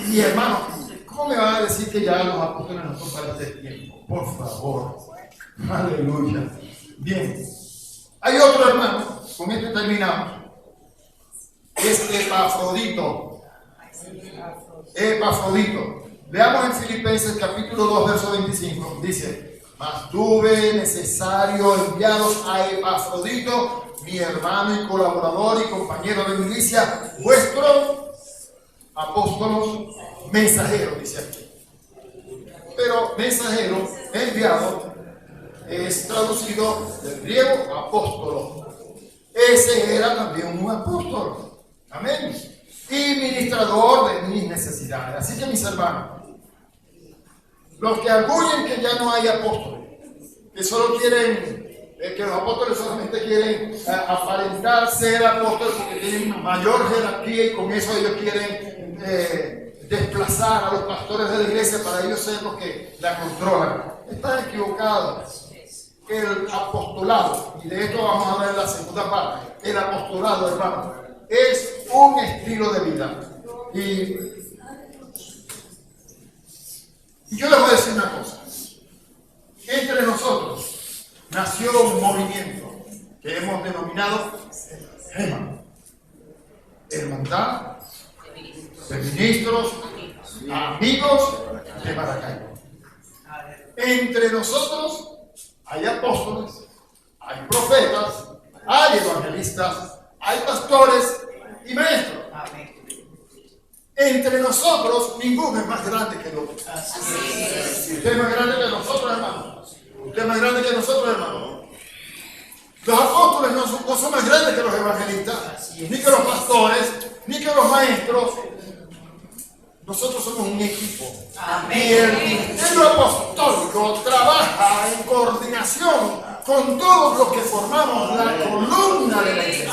B: Y hermano, ¿cómo me van a decir que ya los apóstoles no son para este tiempo? Por favor. Aleluya. Bien, hay otro hermano, con este terminamos, es Epafrodito. Veamos en Filipenses capítulo 2, verso 25, dice: mas tuve necesario enviaros a Epafrodito, mi hermano y colaborador y compañero de milicia, vuestro apóstol mensajero, dice aquí. Pero mensajero, enviado, es traducido del griego apóstolo. Ese era también un apóstol. Amén. Y ministrador de mis necesidades. Así que mis hermanos, los que arguyen que ya no hay apóstoles, que solo quieren, que los apóstoles solamente quieren aparentar ser apóstoles porque tienen una mayor jerarquía y con eso ellos quieren desplazar a los pastores de la iglesia para ellos ser los que la controlan, están equivocados. El apostolado, y de esto vamos a ver en la segunda parte, el apostolado, hermano, es un estilo de vida. Y yo les voy a decir una cosa. Entre nosotros nació un movimiento que hemos denominado GEMA, Hermandad de Ministros Amigos de Maracaibo. Entre nosotros hay apóstoles, hay profetas, hay evangelistas, hay pastores y maestros. Entre nosotros ninguno es más grande que el otro. Usted es más grande que nosotros, hermano. Usted es más grande que nosotros, hermano. Los apóstoles no son más grandes que los evangelistas, ni que los pastores, ni que los maestros. Nosotros somos un equipo. Amén. Y el ministerio apostólico trabaja en coordinación con todos los que formamos la columna de la iglesia.